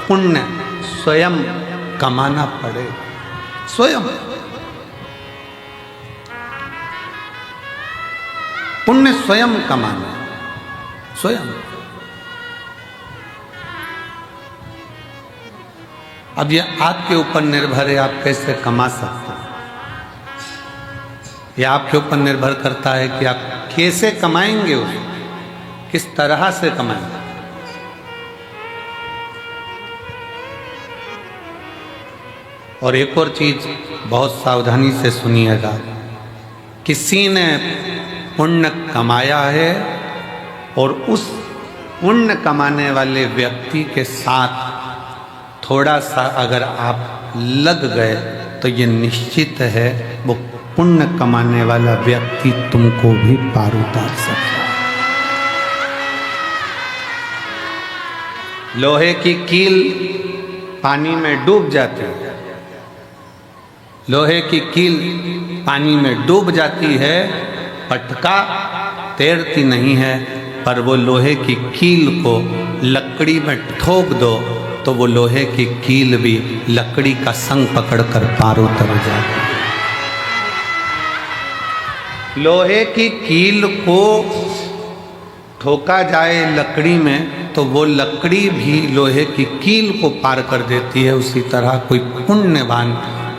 पुण्य स्वयं कमाना पड़े, स्वयं पुण्य स्वयं कमाना, स्वयं। अब ये आपके ऊपर निर्भर है, आप कैसे कमा सकते हैं। यह आपके ऊपर निर्भर करता है कि आप कैसे कमाएंगे, उसे किस तरह से कमाएंगे। और एक और चीज बहुत सावधानी से सुनिएगा, किसी ने पुण्य कमाया है और उस पुण्य कमाने वाले व्यक्ति के साथ थोड़ा सा अगर आप लग गए तो ये निश्चित है वो पुण्य कमाने वाला व्यक्ति तुमको भी पार उतार सकता है। लोहे की कील पानी में डूब जाती है, लोहे की कील पानी में डूब जाती है, पटका तैरती नहीं है, पर वो लोहे की कील को लकड़ी में ठोक दो तो वो लोहे की कील भी लकड़ी का संग पकड़कर पार उतर जाती है। लोहे की कील को ठोका जाए लकड़ी में तो वो लकड़ी भी लोहे की कील को पार कर देती है। उसी तरह कोई पुण्यवान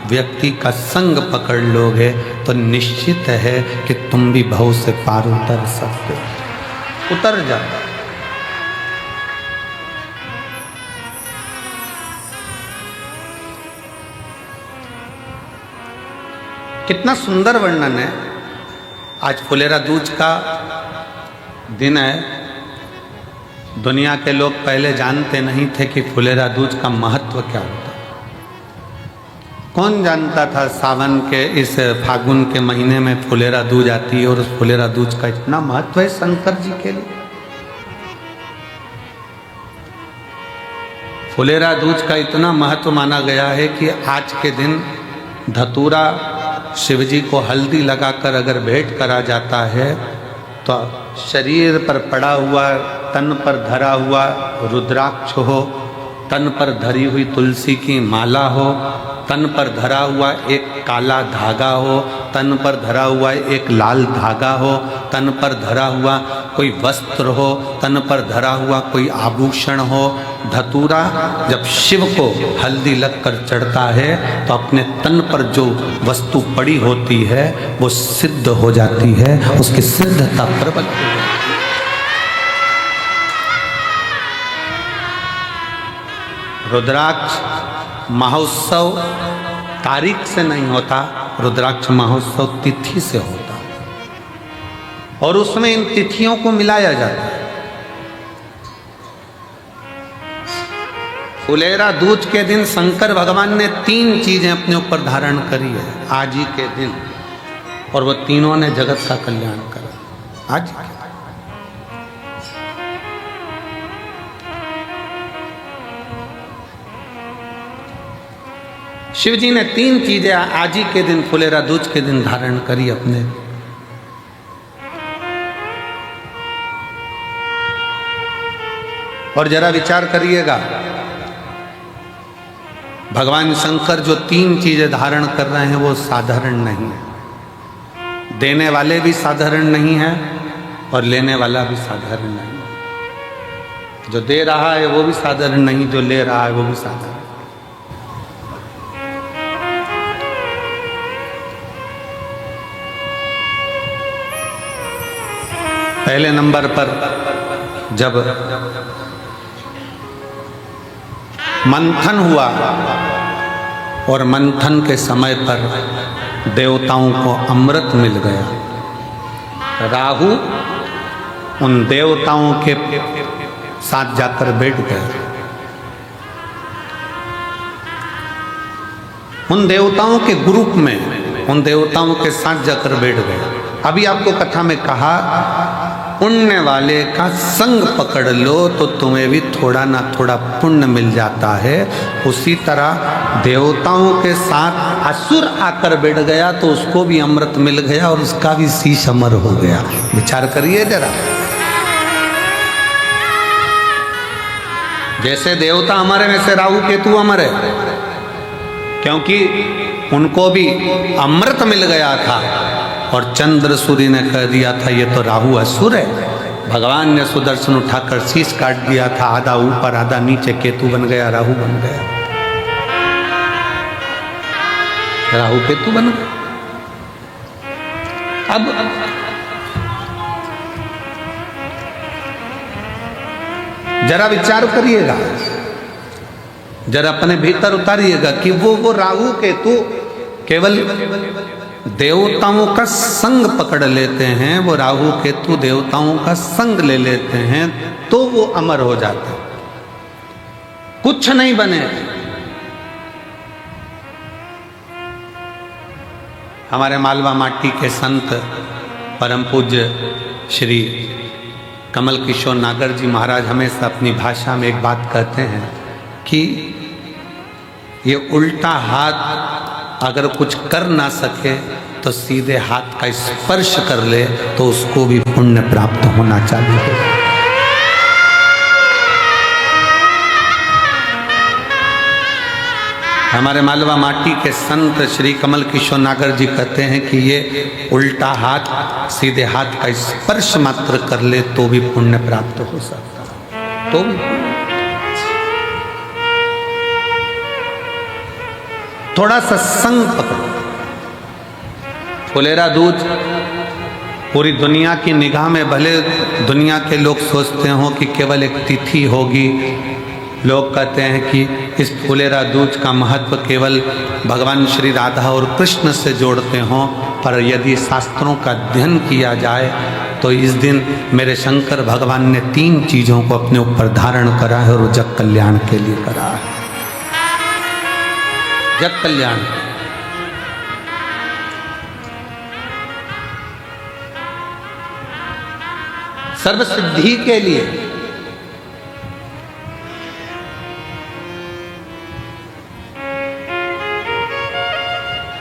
व्यक्ति का संग पकड़ लोगे तो निश्चित है कि तुम भी भव से पार उतर सकते हो, उतर जाओ। कितना सुंदर वर्णन है। आज फुलेरा दूज का दिन है। दुनिया के लोग पहले जानते नहीं थे कि फुलेरा दूज का महत्व क्या होता। कौन जानता था सावन के इस फागुन के महीने में फुलेरा दूज आती है और उस फुलेरा दूज का इतना महत्व है शंकर जी के लिए। फुलेरा दूज का इतना महत्व माना गया है कि आज के दिन धतूरा शिव जी को हल्दी लगाकर अगर भेंट करा जाता है तो शरीर पर पड़ा हुआ, तन पर धरा हुआ रुद्राक्ष हो, तन पर धरी हुई तुलसी की माला हो, तन पर धरा हुआ एक काला धागा हो, तन पर धरा हुआ एक लाल धागा हो, तन पर धरा हुआ कोई वस्त्र हो, तन पर धरा हुआ कोई आभूषण हो। धतूरा जब शिव को हल्दी लगकर चढ़ता है तो अपने तन पर जो वस्तु पड़ी होती है वो सिद्ध हो जाती है, उसकी सिद्धता प्रबल हो जाती है। रुद्राक्ष महोत्सव तारीख से नहीं होता, रुद्राक्ष महोत्सव तिथि से होता और उसमें इन तिथियों को मिलाया जाता है। फुलेरा दूज के दिन शंकर भगवान ने 3 चीजें अपने ऊपर धारण करी है आज ही के दिन, और वो तीनों ने जगत का कल्याण करा आज के। शिव जी ने 3 चीजें आज ही के दिन फुलेरा दूज के दिन धारण करी अपने। और जरा विचार करिएगा, भगवान शंकर जो 3 चीजें धारण कर रहे हैं वो साधारण नहीं है। देने वाले भी साधारण नहीं है और लेने वाला भी साधारण नहीं है। जो दे रहा है वो भी साधारण नहीं, जो ले रहा है वो भी साधारण। पहले नंबर पर जब मंथन हुआ और मंथन के समय पर देवताओं को अमृत मिल गया, राहु उन देवताओं के साथ जाकर बैठ गए। उन देवताओं के ग्रुप में, उन देवताओं के साथ जाकर बैठ गए। अभी आपको कथा में कहा पुण्य वाले का संग पकड़ लो तो तुम्हें भी थोड़ा ना थोड़ा पुण्य मिल जाता है। उसी तरह देवताओं के साथ असुर आकर बैठ गया तो उसको भी अमृत मिल गया और उसका भी शीश अमर हो गया। विचार करिए जरा, जैसे देवता अमर है वैसे राहु केतु अमर है, क्योंकि उनको भी अमृत मिल गया था और चंद्र सूर्य ने कह दिया था ये तो राहु असुर है। भगवान ने सुदर्शन उठाकर शीश काट दिया था, आधा ऊपर आधा नीचे, केतु बन गया, राहु बन गया, राहु केतु बन गया। अब जरा विचार करिएगा, जरा अपने भीतर उतारिएगा कि वो राहु केतु केवल देवताओं का संग पकड़ लेते हैं, वो राहु केतु देवताओं का संग ले लेते हैं तो वो अमर हो जाते हैं, कुछ नहीं बने। हमारे मालवा माटी के संत परम पूज्य श्री कमल किशोर नागर जी महाराज हमेशा अपनी भाषा में एक बात कहते हैं कि ये उल्टा हाथ अगर कुछ कर ना सके तो सीधे हाथ का स्पर्श कर ले तो उसको भी पुण्य प्राप्त होना चाहिए। हमारे मालवा माटी के संत श्री कमल किशोर नागर जी कहते हैं कि ये उल्टा हाथ सीधे हाथ का स्पर्श मात्र कर ले तो भी पुण्य प्राप्त हो सकता है। तो थोड़ा सा संग पकड़ो। फुलेरा दूज पूरी दुनिया की निगाह में, भले दुनिया के लोग सोचते हो कि केवल एक तिथि होगी, लोग कहते हैं कि इस फुलेरा दूज का महत्व केवल भगवान श्री राधा और कृष्ण से जोड़ते हों, पर यदि शास्त्रों का अध्ययन किया जाए तो इस दिन मेरे शंकर भगवान ने 3 चीज़ों को अपने ऊपर धारण करा है और जग कल्याण के लिए करा है। जग कल्याण, सर्व सिद्धि के लिए।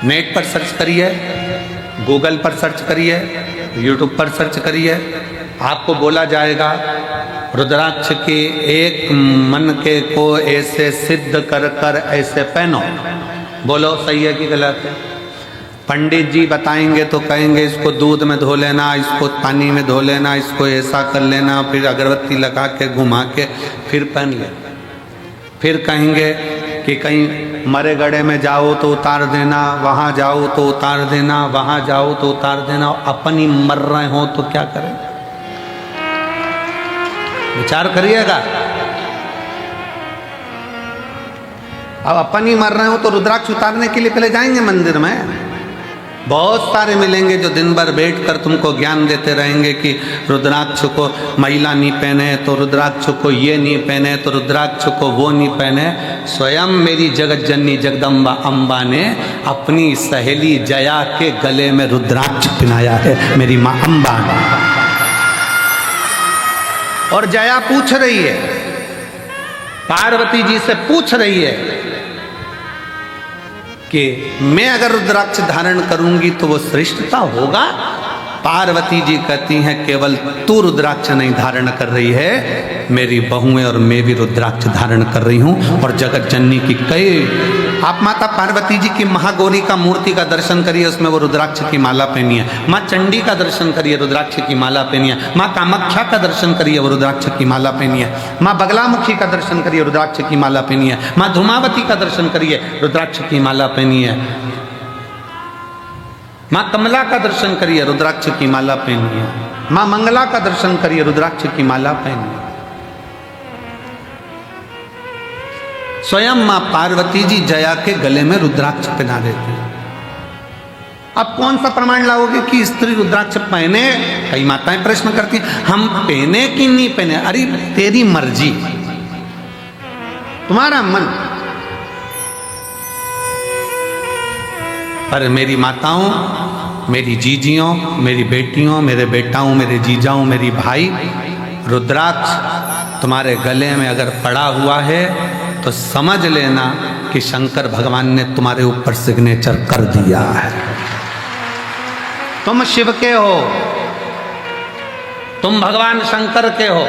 नेट पर सर्च करिए, गूगल पर सर्च करिए, यूट्यूब पर सर्च करिए, आपको बोला जाएगा रुद्राक्ष के एक मन के को ऐसे सिद्ध कर कर ऐसे पहनो। बोलो सही है कि गलत है? पंडित जी बताएंगे तो कहेंगे इसको दूध में धो लेना, इसको पानी में धो लेना, इसको ऐसा कर लेना, फिर अगरबत्ती लगा के घुमा के फिर पहन ले। फिर कहेंगे कि कहीं मरे गड़े में जाओ तो उतार देना, वहाँ जाओ तो उतार देना, वहाँ जाओ तो उतार देना। अपन ही मर रहे हो तो क्या करें? विचार करिएगा। अब अपन ही मर रहे हो तो रुद्राक्ष उतारने के लिए पहले जाएंगे मंदिर में। बहुत सारे मिलेंगे जो दिन भर बैठकर तुमको ज्ञान देते रहेंगे कि रुद्राक्ष को महिला नहीं पहने तो रुद्राक्ष को ये नहीं पहने तो रुद्राक्ष को वो नहीं पहने। स्वयं मेरी जगत जननी जगदम्बा अम्बा ने अपनी सहेली जया के गले में रुद्राक्ष पहनाया है, मेरी माँ अम्बा ने। और जया पूछ रही है, पार्वती जी से पूछ रही है कि मैं अगर रुद्राक्ष धारण करूंगी तो वो श्रेष्ठता होगा? पार्वती जी कहती हैं केवल तू रुद्राक्ष नहीं धारण कर रही है, मेरी बहुएं और मैं भी रुद्राक्ष धारण कर रही हूं। और जगत जननी की कई, आप माता पार्वती जी की महागौरी का मूर्ति का दर्शन करिए, उसमें वो रुद्राक्ष की माला पहनी है। माँ चंडी का दर्शन करिए, रुद्राक्ष की माला पहनी है। माँ कामाख्या का दर्शन करिए, वो रुद्राक्ष की माला पहनी है। माँ बगलामुखी का दर्शन करिए, रुद्राक्ष की माला पहनी है। माँ धूमावती का दर्शन करिए, रुद्राक्ष की माला पहनी है। माँ कमला का दर्शन करिए, रुद्राक्ष की माला पहनी है। माँ मंगला का दर्शन करिए, रुद्राक्ष की माला पहनी है। स्वयं माँ पार्वती जी जया के गले में रुद्राक्ष पहना देती है। अब कौन सा प्रमाण लाओगे कि स्त्री रुद्राक्ष पहने? कई माताएं प्रश्न करती हैं हम पहने कि नहीं पहने। अरे तेरी मर्जी, तुम्हारा मन। पर मेरी माताओं, मेरी जीजियों, मेरी बेटियों, मेरे बेटाओं, मेरे जीजाओं, मेरी भाई, रुद्राक्ष तुम्हारे गले में अगर पड़ा हुआ है तो समझ लेना कि शंकर भगवान ने तुम्हारे ऊपर सिग्नेचर कर दिया है। तुम शिव के हो, तुम भगवान शंकर के हो।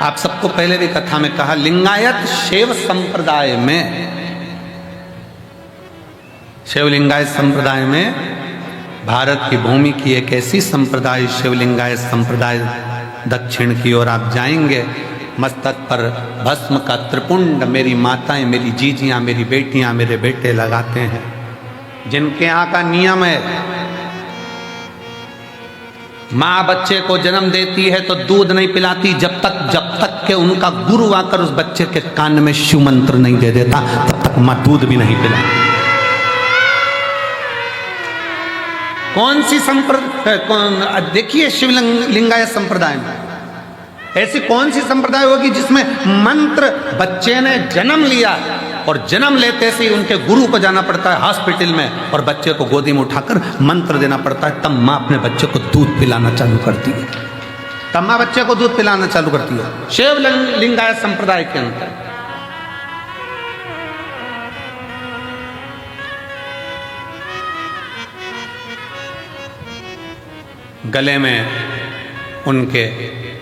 आप सबको पहले भी कथा में कहा, लिंगायत शैव संप्रदाय में, शैव लिंगायत संप्रदाय में भारत की भूमि की एक ऐसी संप्रदाय शिव लिंगायत संप्रदाय, दक्षिण की ओर आप जाएंगे, मस्तक पर भस्म का त्रिपुंड मेरी माताएं, मेरी जीजियां, मेरी बेटियां, मेरे बेटे लगाते हैं, जिनके यहाँ का नियम है माँ बच्चे को जन्म देती है तो दूध नहीं पिलाती जब तक के उनका गुरु आकर उस बच्चे के कान में शिव मंत्र नहीं दे देता, तब तक माँ दूध भी नहीं पिलाती। कौन सी संप्रदाय, देखिए शिव लिंगायत संप्रदाय में ऐसी कौन सी संप्रदाय होगी जिसमें मंत्र, बच्चे ने जन्म लिया और जन्म लेते से ही उनके गुरु को जाना पड़ता है हॉस्पिटल में और बच्चे को गोदी में उठाकर मंत्र देना पड़ता है, तब माँ अपने बच्चे को दूध पिलाना चालू करती है, तब माँ बच्चे को दूध पिलाना चालू करती है। शिव लिंगायत संप्रदाय के अंदर गले में उनके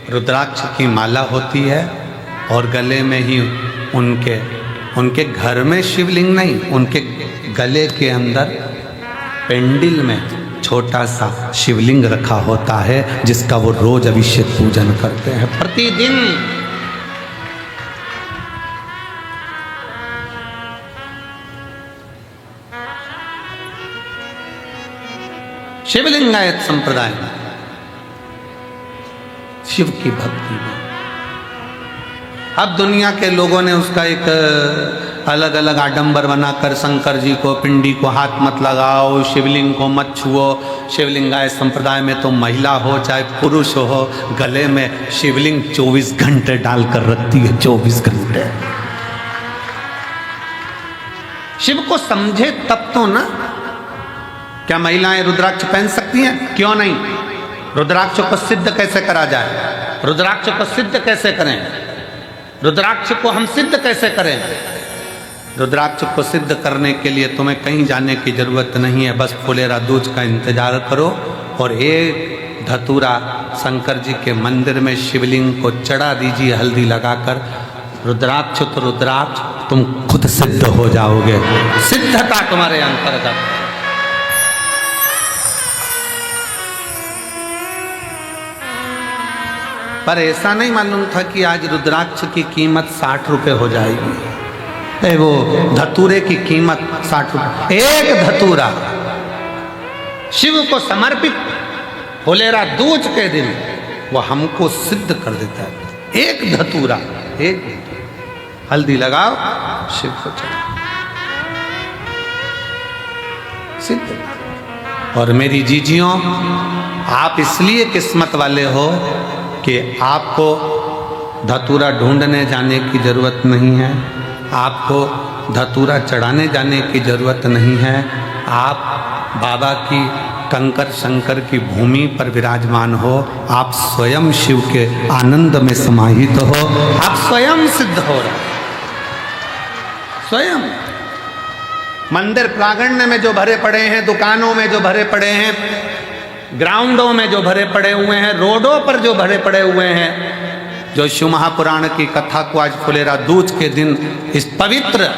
रुद्राक्ष की माला होती है और गले में ही उनके घर में शिवलिंग नहीं, उनके गले के अंदर पेंडिल में छोटा सा शिवलिंग रखा होता है जिसका वो रोज अभिषेक पूजन करते हैं प्रतिदिन। शिवलिंगायत संप्रदाय में शिव की भक्ति में अब दुनिया के लोगों ने उसका एक अलग अलग आडंबर बनाकर शंकर जी को, पिंडी को हाथ मत लगाओ, शिवलिंग को मत छुओ। शिवलिंगायत संप्रदाय में तो महिला हो चाहे पुरुष हो, गले में शिवलिंग 24 घंटे डालकर रखती है, 24 घंटे। शिव को समझे तब तो ना। क्या महिलाएं रुद्राक्ष पहन सकती हैं? क्यों नहीं। रुद्राक्ष को सिद्ध कैसे करा जाए, रुद्राक्ष को सिद्ध कैसे करें, रुद्राक्ष को हम सिद्ध कैसे करें। रुद्राक्ष को सिद्ध करने के लिए तुम्हें कहीं जाने की जरूरत नहीं है, बस फुलेरा दूज का इंतजार करो और एक धतूरा शंकर जी के मंदिर में शिवलिंग को चढ़ा दीजिए हल्दी लगाकर। रुद्राक्ष तो रुद्राक्ष, तुम खुद सिद्ध हो जाओगे, सिद्धता तुम्हारे अंतर्गत। पर ऐसा नहीं मालूम था कि आज रुद्राक्ष की कीमत 60 रुपए हो जाएगी। वो धतूरे की कीमत 60 रुपए, एक धतूरा शिव को समर्पित फुलेरा दूज के दिन वो हमको सिद्ध कर देता है। एक धतूरा, एक हल्दी लगाओ, शिव को चढ़ाओ, सिद्ध। और मेरी जीजियों, आप इसलिए किस्मत वाले हो कि आपको धतूरा ढूंढने जाने की जरूरत नहीं है, आपको धतूरा चढ़ाने जाने की जरूरत नहीं है। आप बाबा की, कंकर शंकर की भूमि पर विराजमान हो, आप स्वयं शिव के आनंद में समाहित हो, आप स्वयं सिद्ध हो रहे, स्वयं। मंदिर प्रांगण में जो भरे पड़े हैं, दुकानों में जो भरे पड़े हैं, ग्राउंडों में जो भरे पड़े हुए हैं, रोडों पर जो भरे पड़े हुए हैं, जो शिव महापुराण की कथा को आज फुलेरा दूज के दिन इस पवित्र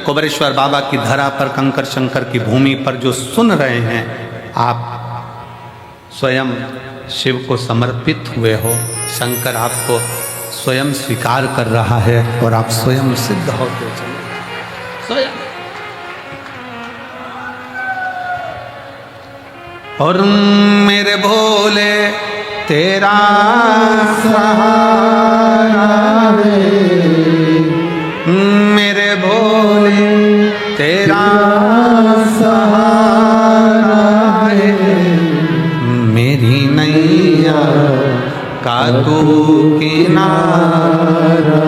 कुबेरेश्वर बाबा की धरा पर, कंकर शंकर की भूमि पर जो सुन रहे हैं, आप स्वयं शिव को समर्पित हुए हो। शंकर आपको स्वयं स्वीकार कर रहा है और आप स्वयं सिद्ध होते चले, स्वयं। और मेरे भोले तेरा सहारा है, मेरे भोले तेरा सहारा है, मेरी नैया का तू किनारा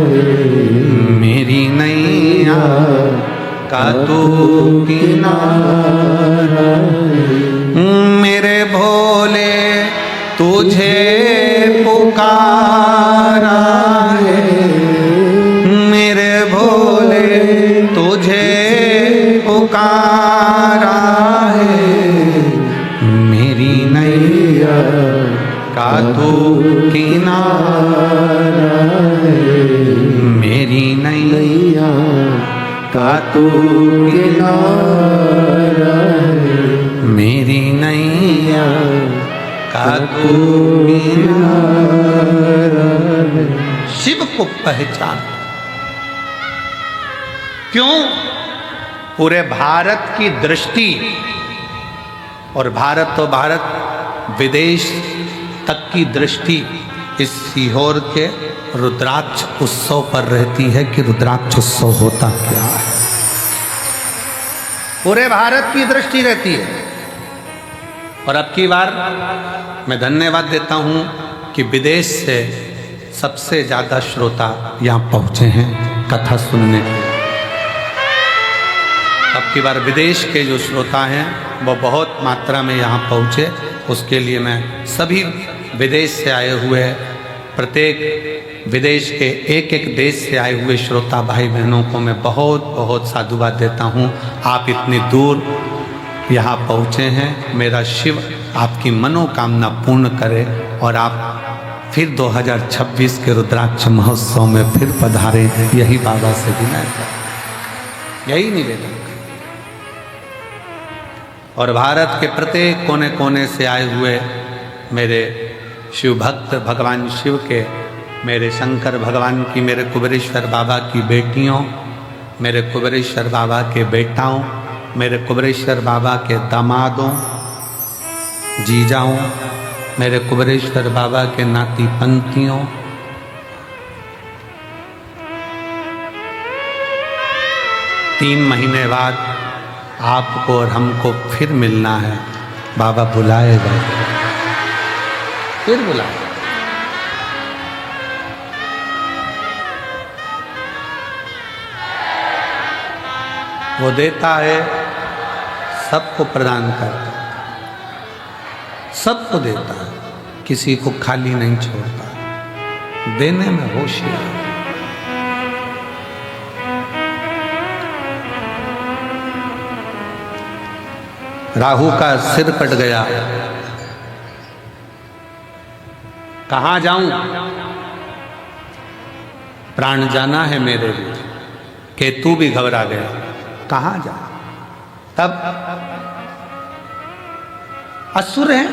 है, मेरी नैया का तू किनारा है। मेरे भोले तुझे पुकारा है, मेरे भोले तुझे पुकारा है, मेरी नैया का तू किनारा तू किनारा है, मेरी नैया का तू किनारा है। शिव को पहचान। क्यों? पूरे भारत की दृष्टि, और भारत तो भारत, विदेश तक की दृष्टि इस सीहोर के रुद्राक्ष उत्सव पर रहती है कि रुद्राक्ष उत्सव होता क्या है। पूरे भारत की दृष्टि रहती है। और अब की बार मैं धन्यवाद देता हूं कि विदेश से सबसे ज्यादा श्रोता यहां पहुंचे हैं कथा सुनने के। अब की बार विदेश के जो श्रोता हैं वो बहुत मात्रा में यहाँ पहुँचे, उसके लिए मैं सभी विदेश से आए हुए, प्रत्येक विदेश के एक एक देश से आए हुए श्रोता भाई बहनों को मैं बहुत बहुत साधुवाद देता हूँ। आप इतनी दूर यहाँ पहुँचे हैं। मेरा शिव आपकी मनोकामना पूर्ण करे और आप फिर 2026 के रुद्राक्ष महोत्सव में फिर पधारें, यही बाबा से विनय है, यही निवेदन। और भारत के प्रत्येक कोने कोने से आए हुए मेरे शिव भक्त, भगवान शिव के, मेरे शंकर भगवान की, मेरे कुबेरेश्वर बाबा की बेटियों, मेरे कुबेरेश्वर बाबा के बेटाओं, मेरे कुबेरेश्वर बाबा के दामादों, जीजाओं, मेरे कुबेरेश्वर बाबा के नाती पंथियों, तीन महीने बाद आपको और हमको फिर मिलना है। बाबा बुलाएगा, फिर बुलाएगा। वो देता है, सबको प्रदान करता है, सबको देता है, किसी को खाली नहीं छोड़ता, देने में होशियार। राहु का सिर कट गया, कहाँ जाऊं? प्राण जाना है मेरे भी। केतु भी घबरा गया, कहाँ जा? तब असुर है,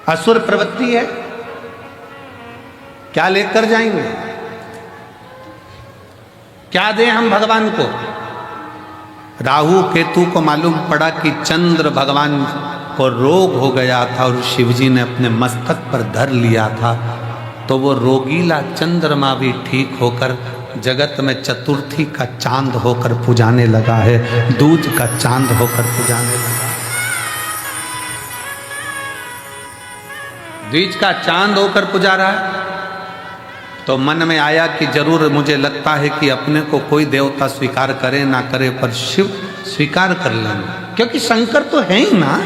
असुर प्रवृत्ति है, क्या लेकर जाएंगे? क्या दें हम भगवान को? राहु केतु को मालूम पड़ा कि चंद्र भगवान को रोग हो गया था और शिवजी ने अपने मस्तक पर धर लिया था, तो वो रोगीला चंद्रमा भी ठीक होकर जगत में चतुर्थी का चांद होकर पुजाने लगा है, दूज का चांद होकर पुजाने लगा, द्विज का चांद होकर पुजा रहा है। तो मन में आया कि जरूर, मुझे लगता है कि अपने को कोई देवता स्वीकार करे ना करे, पर शिव स्वीकार कर लेंगे, क्योंकि शंकर तो है ही ना।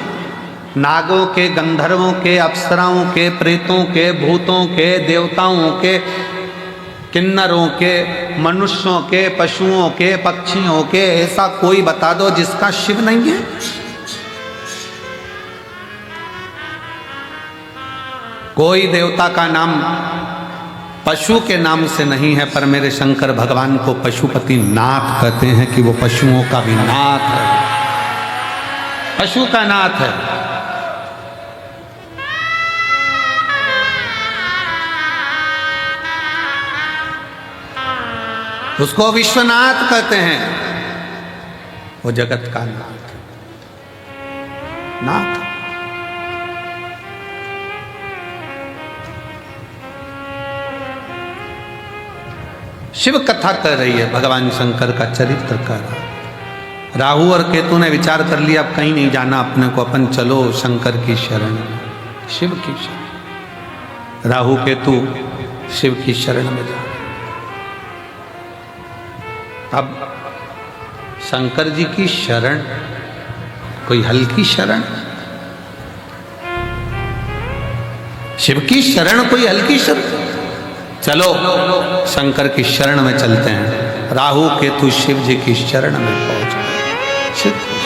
नागों के, गंधर्वों के, अप्सराओं के, प्रेतों के, भूतों के, देवताओं के, किन्नरों के, मनुष्यों के, पशुओं के, पक्षियों के, ऐसा कोई बता दो जिसका शिव नहीं है। कोई देवता का नाम पशु के नाम से नहीं है, पर मेरे शंकर भगवान को पशुपति नाथ कहते हैं कि वो पशुओं का भी नाथ है, पशु का नाथ है। उसको विश्वनाथ कहते हैं, वो जगत का नाथ, नाथ। शिव कथा कर रही है, भगवान शंकर का चरित्र कर रहा है। राहु और केतु ने विचार कर लिया, अब कहीं नहीं जाना अपने को, अपन चलो शंकर की शरण में, शिव की शरण। राहु केतु शिव की शरण में जा। अब शंकर जी की शरण कोई हल्की शरण, शिव की शरण कोई हल्की शरण। चलो शंकर की शरण में चलते हैं। राहु केतु शिव जी की शरण में पहुंच गए। शिव की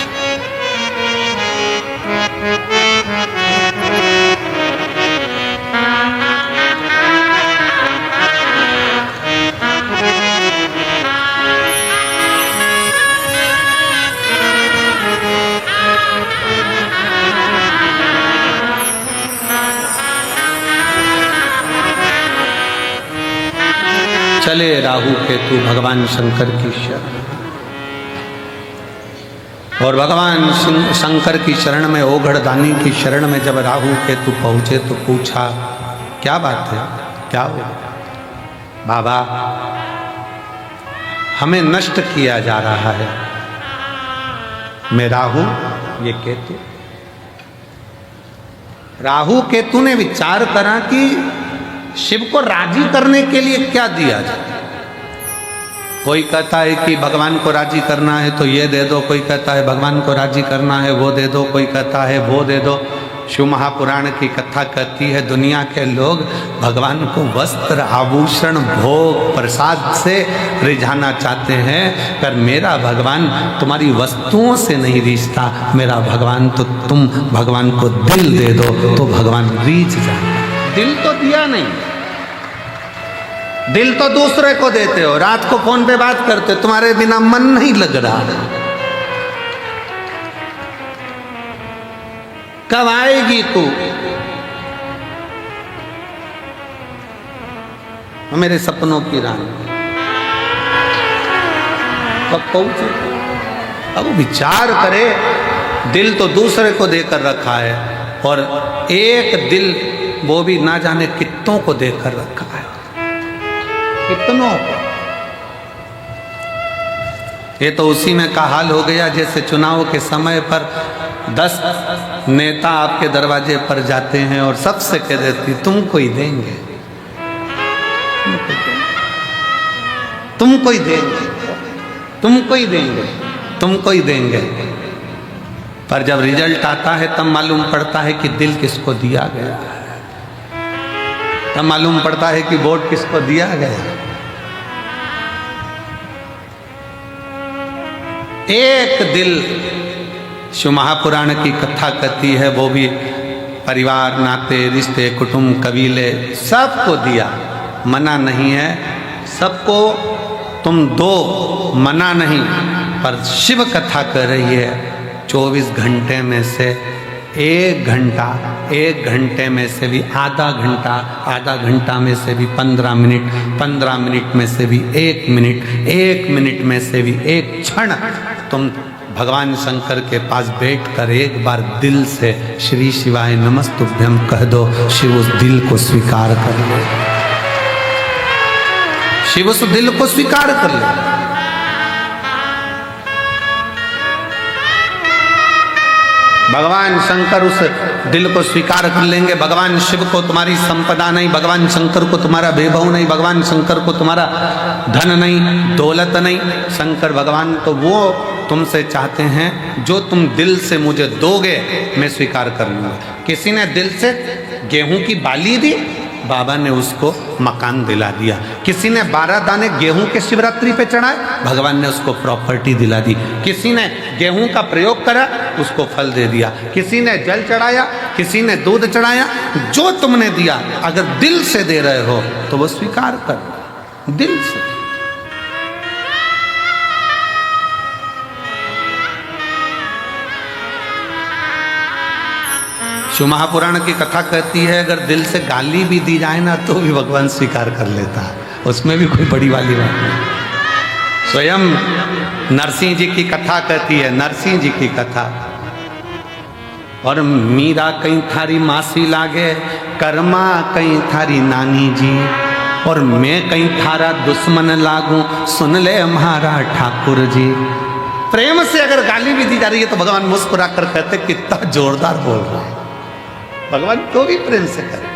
चले राहु केतु भगवान शंकर की शरण। और भगवान शंकर की शरण में, ओघड़दानी की शरण में जब राहु केतु पहुंचे तो पूछा, क्या बात है, क्या हुआ? बाबा, हमें नष्ट किया जा रहा है। मैं राहु, ये केतु। राहु केतु ने विचार करा कि शिव को राजी करने के लिए क्या दिया जाए। कोई कहता है कि भगवान को राजी करना है तो ये दे दो, कोई कहता है भगवान को राजी करना है वो दे दो, कोई कहता है वो दे दो। शिव महापुराण की कथा कहती है दुनिया के लोग भगवान को वस्त्र, आभूषण, भोग, प्रसाद से रिझाना चाहते हैं, पर मेरा भगवान तुम्हारी वस्तुओं से नहीं रिझता। मेरा भगवान तो तुम भगवान को दिल दे दो तो भगवान रिझ जाए। दिल तो दिया नहीं, दिल तो दूसरे को देते हो। रात को फोन पे बात करते हो, तुम्हारे बिना मन नहीं लग रहा। कब आएगी तू? मेरे सपनों की रानी कब पहुंचे? अब विचार करे, दिल तो दूसरे को देकर रखा है और एक दिल वो भी ना जाने कितनों को देकर रखा है, कितनों को। ये तो उसी में का हाल हो गया जैसे चुनाव के समय पर 10 नेता आपके दरवाजे पर जाते हैं और सबसे कह देती तुमको ही देंगे, तुमको ही देंगे, तुमको ही देंगे, तुमको ही देंगे। पर जब रिजल्ट आता है तब मालूम पड़ता है कि दिल किसको दिया गया है, तब मालूम पड़ता है कि वोट किसको दिया गया। एक दिल, शिव महापुराण की कथा कहती है, वो भी परिवार, नाते, रिश्ते, कुटुंब, कबीले सबको दिया। मना नहीं है, सबको तुम दो, मना नहीं। पर शिव कथा कर रही है 24 घंटे में से 1 घंटा, 1 घंटे में से भी आधा घंटा, आधा घंटा में से भी 15 मिनट, 15 मिनट में से भी 1 मिनट, 1 मिनट में से भी 1 क्षण तुम भगवान शंकर के पास बैठकर एक बार दिल से श्री शिवाय नमस्तुभ्यं कह दो। शिव उस दिल को स्वीकार कर ले, शिव उस दिल को स्वीकार कर ले। भगवान शंकर उस दिल को स्वीकार कर लेंगे। भगवान शिव को तुम्हारी संपदा नहीं, भगवान शंकर को तुम्हारा वैभव नहीं, भगवान शंकर को तुम्हारा धन नहीं, दौलत नहीं। शंकर भगवान तो वो तुमसे चाहते हैं जो तुम दिल से मुझे दोगे मैं स्वीकार कर लूँगा। किसी ने दिल से गेहूं की बाली दी, बाबा ने उसको मकान दिला दिया। किसी ने 12 दाने गेहूं के शिवरात्रि पे चढ़ाए, भगवान ने उसको प्रॉपर्टी दिला दी। किसी ने गेहूं का प्रयोग करा, उसको फल दे दिया। किसी ने जल चढ़ाया, किसी ने दूध चढ़ाया। जो तुमने दिया अगर दिल से दे रहे हो तो वो स्वीकार कर, दिल से। शिव महापुराण की कथा कहती है अगर दिल से गाली भी दी जाए ना तो भी भगवान स्वीकार कर लेता है, उसमें भी कोई बड़ी वाली बात नहीं। स्वयं नरसिंह जी की कथा कहती है, नरसिंह जी की कथा। और मीरा कहीं थारी मासी लागे, कर्मा कहीं थारी नानी जी, और मैं कहीं थारा दुश्मन लागू, सुन ले हमारा ठाकुर जी। प्रेम से अगर गाली भी दी जा रही है तो भगवान मुस्कुरा कर कहते कितना जोरदार बोल रहा है। भगवान को भी प्रेम से करे।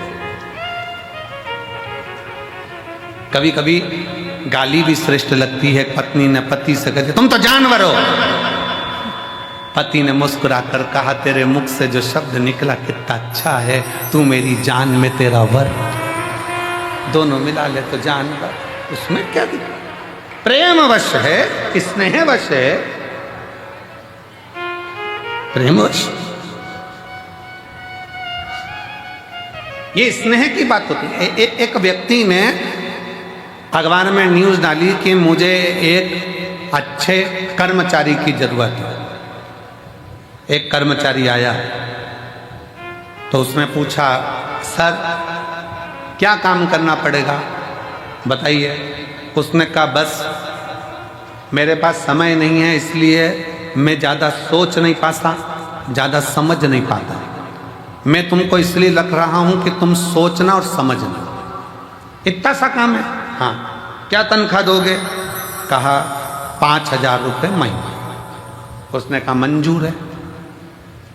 कभी कभी गाली भी श्रेष्ठ लगती है। पत्नी ने पति से कहती तुम तो जानवर हो। पति ने मुस्कुरा कर कहा तेरे मुख से जो शब्द निकला कितना अच्छा है, तू मेरी जान में तेरा वर। दोनों मिला ले तो जानवर, उसमें क्या दिखा? प्रेम वश है, स्नेह वश है, प्रेम वश। ये स्नेह की बात होती है। एक व्यक्ति ने अखबार में न्यूज़ डाली कि मुझे एक अच्छे कर्मचारी की जरूरत है। एक कर्मचारी आया तो उसने पूछा सर क्या काम करना पड़ेगा बताइए। उसने कहा बस मेरे पास समय नहीं है, इसलिए मैं ज़्यादा सोच नहीं पाता, ज़्यादा समझ नहीं पाता। मैं तुमको इसलिए रख रहा हूँ कि तुम सोचना और समझना, इतना सा काम है। हाँ, क्या तनख्वाह दोगे? कहा 5,000 रुपये महीना। उसने कहा मंजूर है,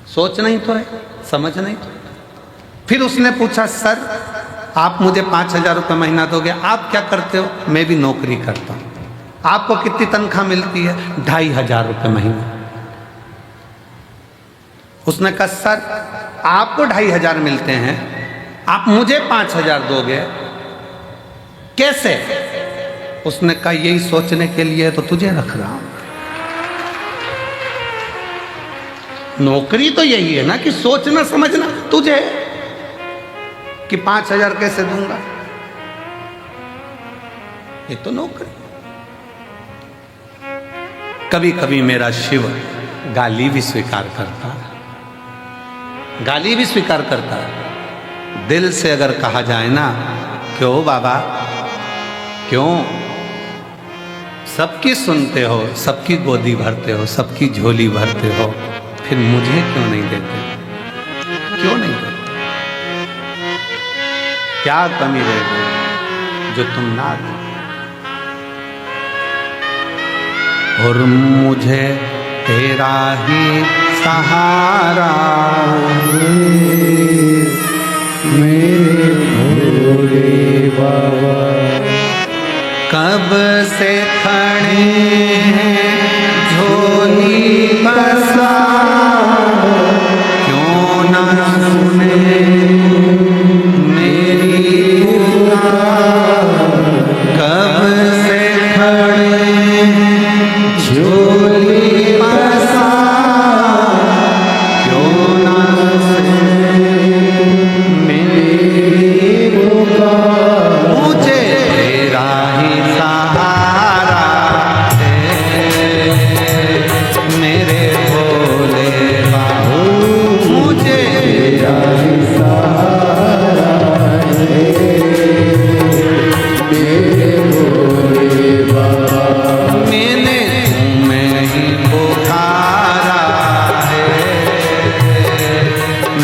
सोचना ही तो है, समझना ही तो। फिर उसने पूछा सर आप मुझे 5,000 रुपये महीना दोगे, आप क्या करते हो? मैं भी नौकरी करता हूँ। आपको कितनी तनख्वाह मिलती है? 2,500 रुपये महीना। उसने कहा सर आपको 2,500 मिलते हैं, आप मुझे 5,000 दोगे, कैसे? उसने कहा यही सोचने के लिए तो तुझे रख रहा हूं। नौकरी तो यही है ना कि सोचना समझना, तुझे कि 5,000 कैसे दूंगा, ये तो नौकरी। कभी कभी मेरा शिव गाली भी स्वीकार करता है, गाली भी स्वीकार करता है। दिल से अगर कहा जाए ना, क्यों बाबा क्यों सबकी सुनते हो, सबकी गोदी भरते हो, सबकी झोली भरते हो, फिर मुझे क्यों नहीं देते? क्यों नहीं देते? क्या कमी रह गई जो तुम ना दो? और मुझे तेरा ही सहारा मेरे भोले बाबा, कब से खड़े हैं झोली पसार, क्यों ना सुने मेरी पुकार, कब से खड़े हैं झोली पसार, क्यों ना सुने मेरी पुकार। मुझे तेरा ही सहारा है मेरे भोले बाबा, मुझे तेरा ही सहारा है मेरे भोले बाबा, मैंने तुम्हें ही पुकारा है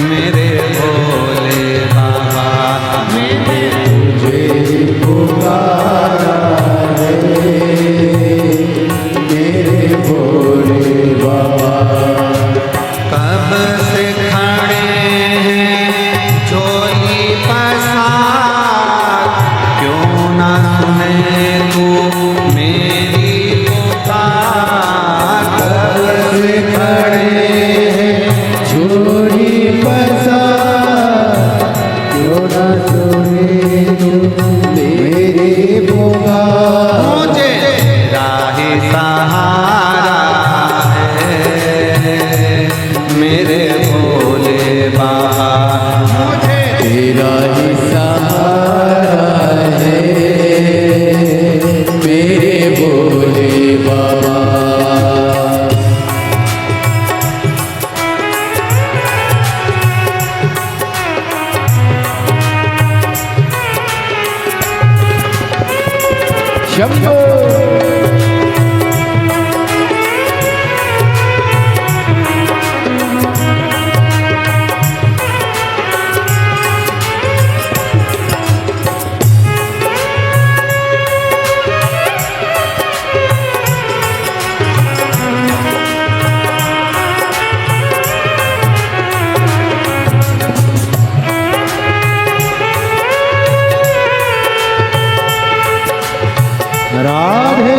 मेरे भोले बाबा, मैंने तुझे ही पुकारा है मेरे भोले बाबा। कब से खड़े हैं झोली पसार, क्यों ना सुने तू मेरी पुकार, कब से खड़े हैं झोली पसार, क्यों ना सुने तू मेरी पुकार। मुझे तेरा ही सहारा है मेरे भोले बाबा, मुझे तेरा ही सहारा है मेरे भोले बाबा। शंभो राधे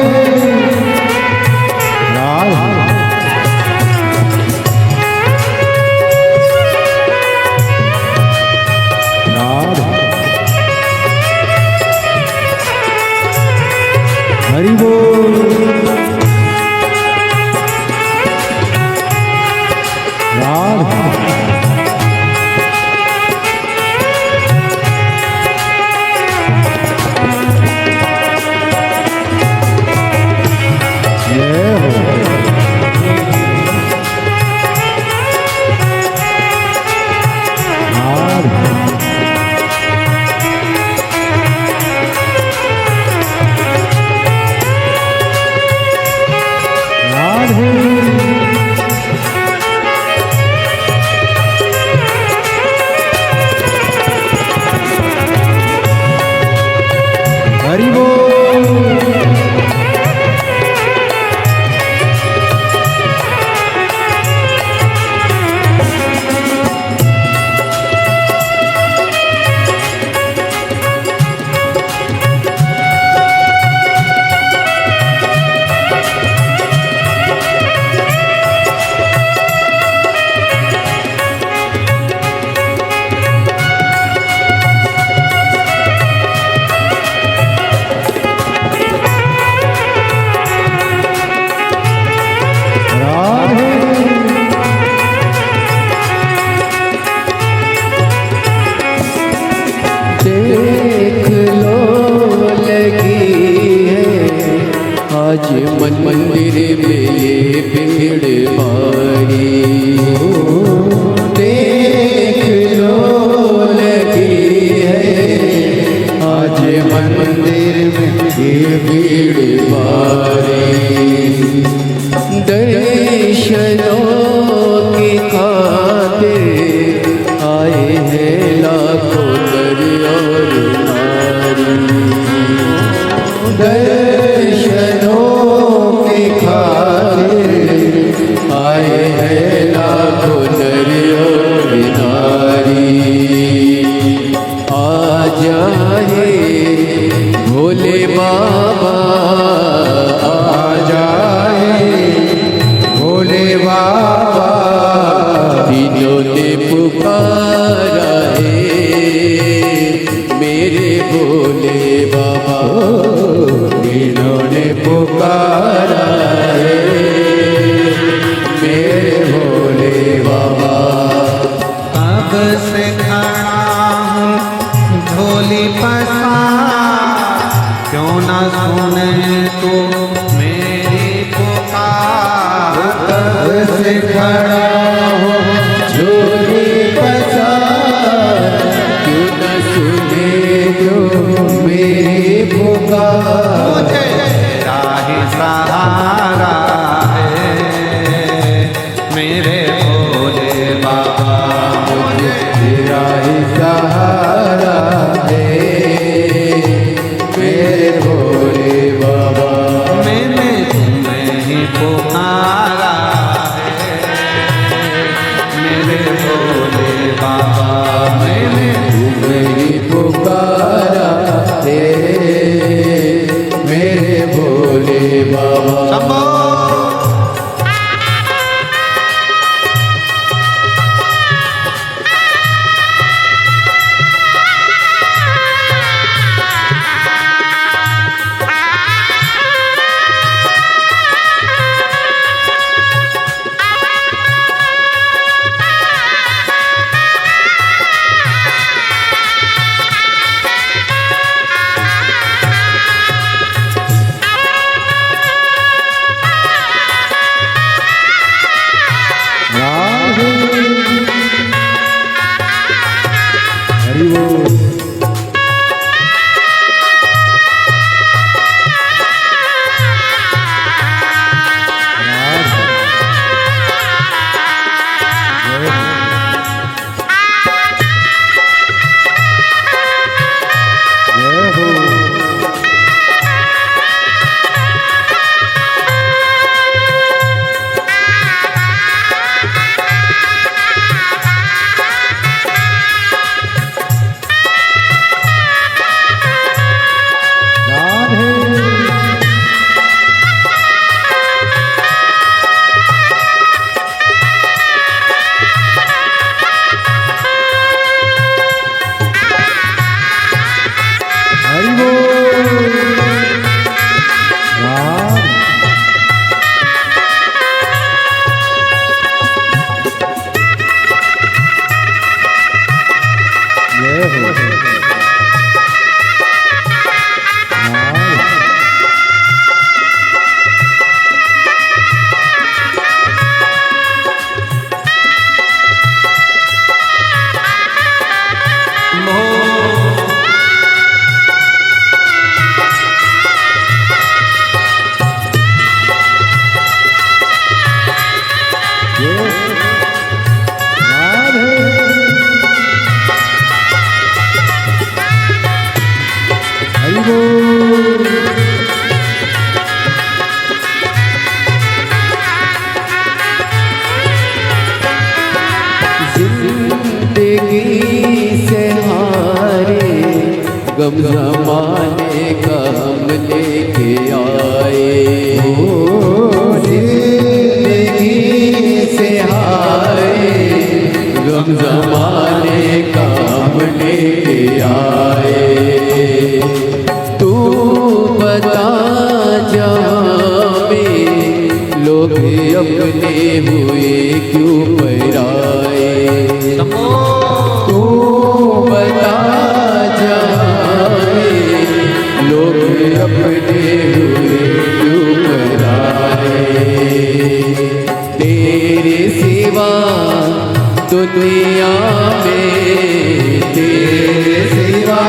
आज मंदिर में ये भीड़ भारी, देख लो लगी है आज मंदिर में ये भीड़ भारी। दर्शनों की खातिर आए हैं लाखों नर और नारी। दर्शनों की खातिर आए हैं लाखों नर और नारी। आ जाए भोले बाबा, आ जाए भोले बाबा, तीनों ने पुकारा है मेरे भोले बाबा, तीनों ने पुकारा है मेरे भोले बाबा। अब से खड़ा हूँ झोली पसार, क्यों ना सुने तो मेरी पुकार। अब से खड़ा हूँ झोली पसार, क्यों न सुने जो मेरी पुकार। मुझे तेरा ही सहारा है मेरे भोले बाबा, मुझे तेरा ही सहारा है मेरे भोले बाबा। मैंने तुम्हें ही पुकारा है मेरे भोले बाबा, मैंने तुम्हें ही पुकारा है मेरे भोले बाबा। शंभो। हरि बोल। गम ज़माने का हम लेके आए हो, जिंदगी से हारे गम ज़माने का हम लेके आए। तू बता जहाँ में लोग अपने हुए क्यों पराए। तू बता लोग अपने हुए क्यों दुनिया में तेरे सिवा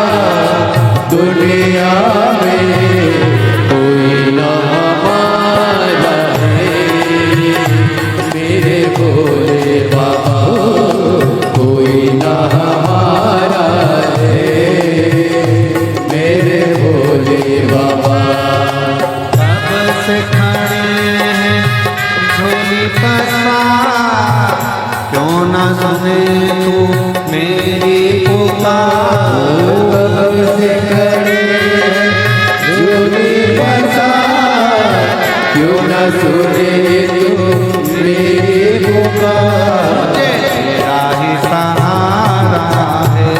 दुनिया में कोई ना हमारा है मेरे भोले बाबा कोई ना हमारा है मेरे भोले बाबा कब से खड़े हैं झोली पसार क्यों ना सुने तू मेरी पुकार कब से खड़े हैं झोली पसार क्यों ना सुने तू मेरी पुकार तेरा ही सहारा है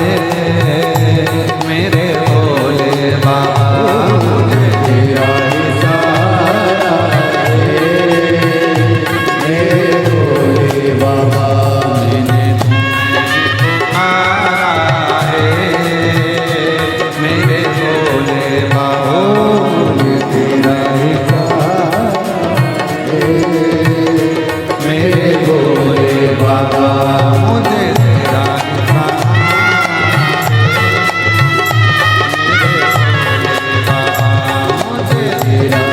मेरे भोले बाबा तेरा ही सहारा है मेरे भोले बाबा सहारा है मेरे भोले बाबा तेरा ही सहारा मेरे भोले बाबा मुझे तेरा ही सहारा मुझे तेरा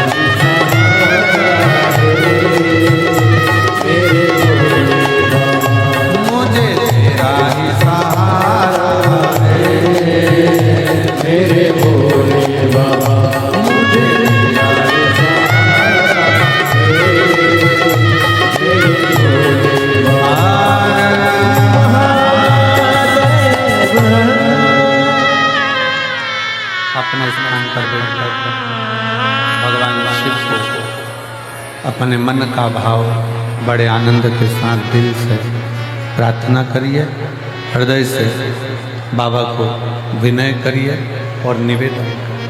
मुझे तेरा ही सहारा मेरे भोले बाबा मुझे तेरा ही अपने स्थान पर बैठकर भगवान शिव को अपने मन का भाव बड़े आनंद के साथ दिल से प्रार्थना करिए, हृदय से बाबा को विनय करिए और निवेदन करिए,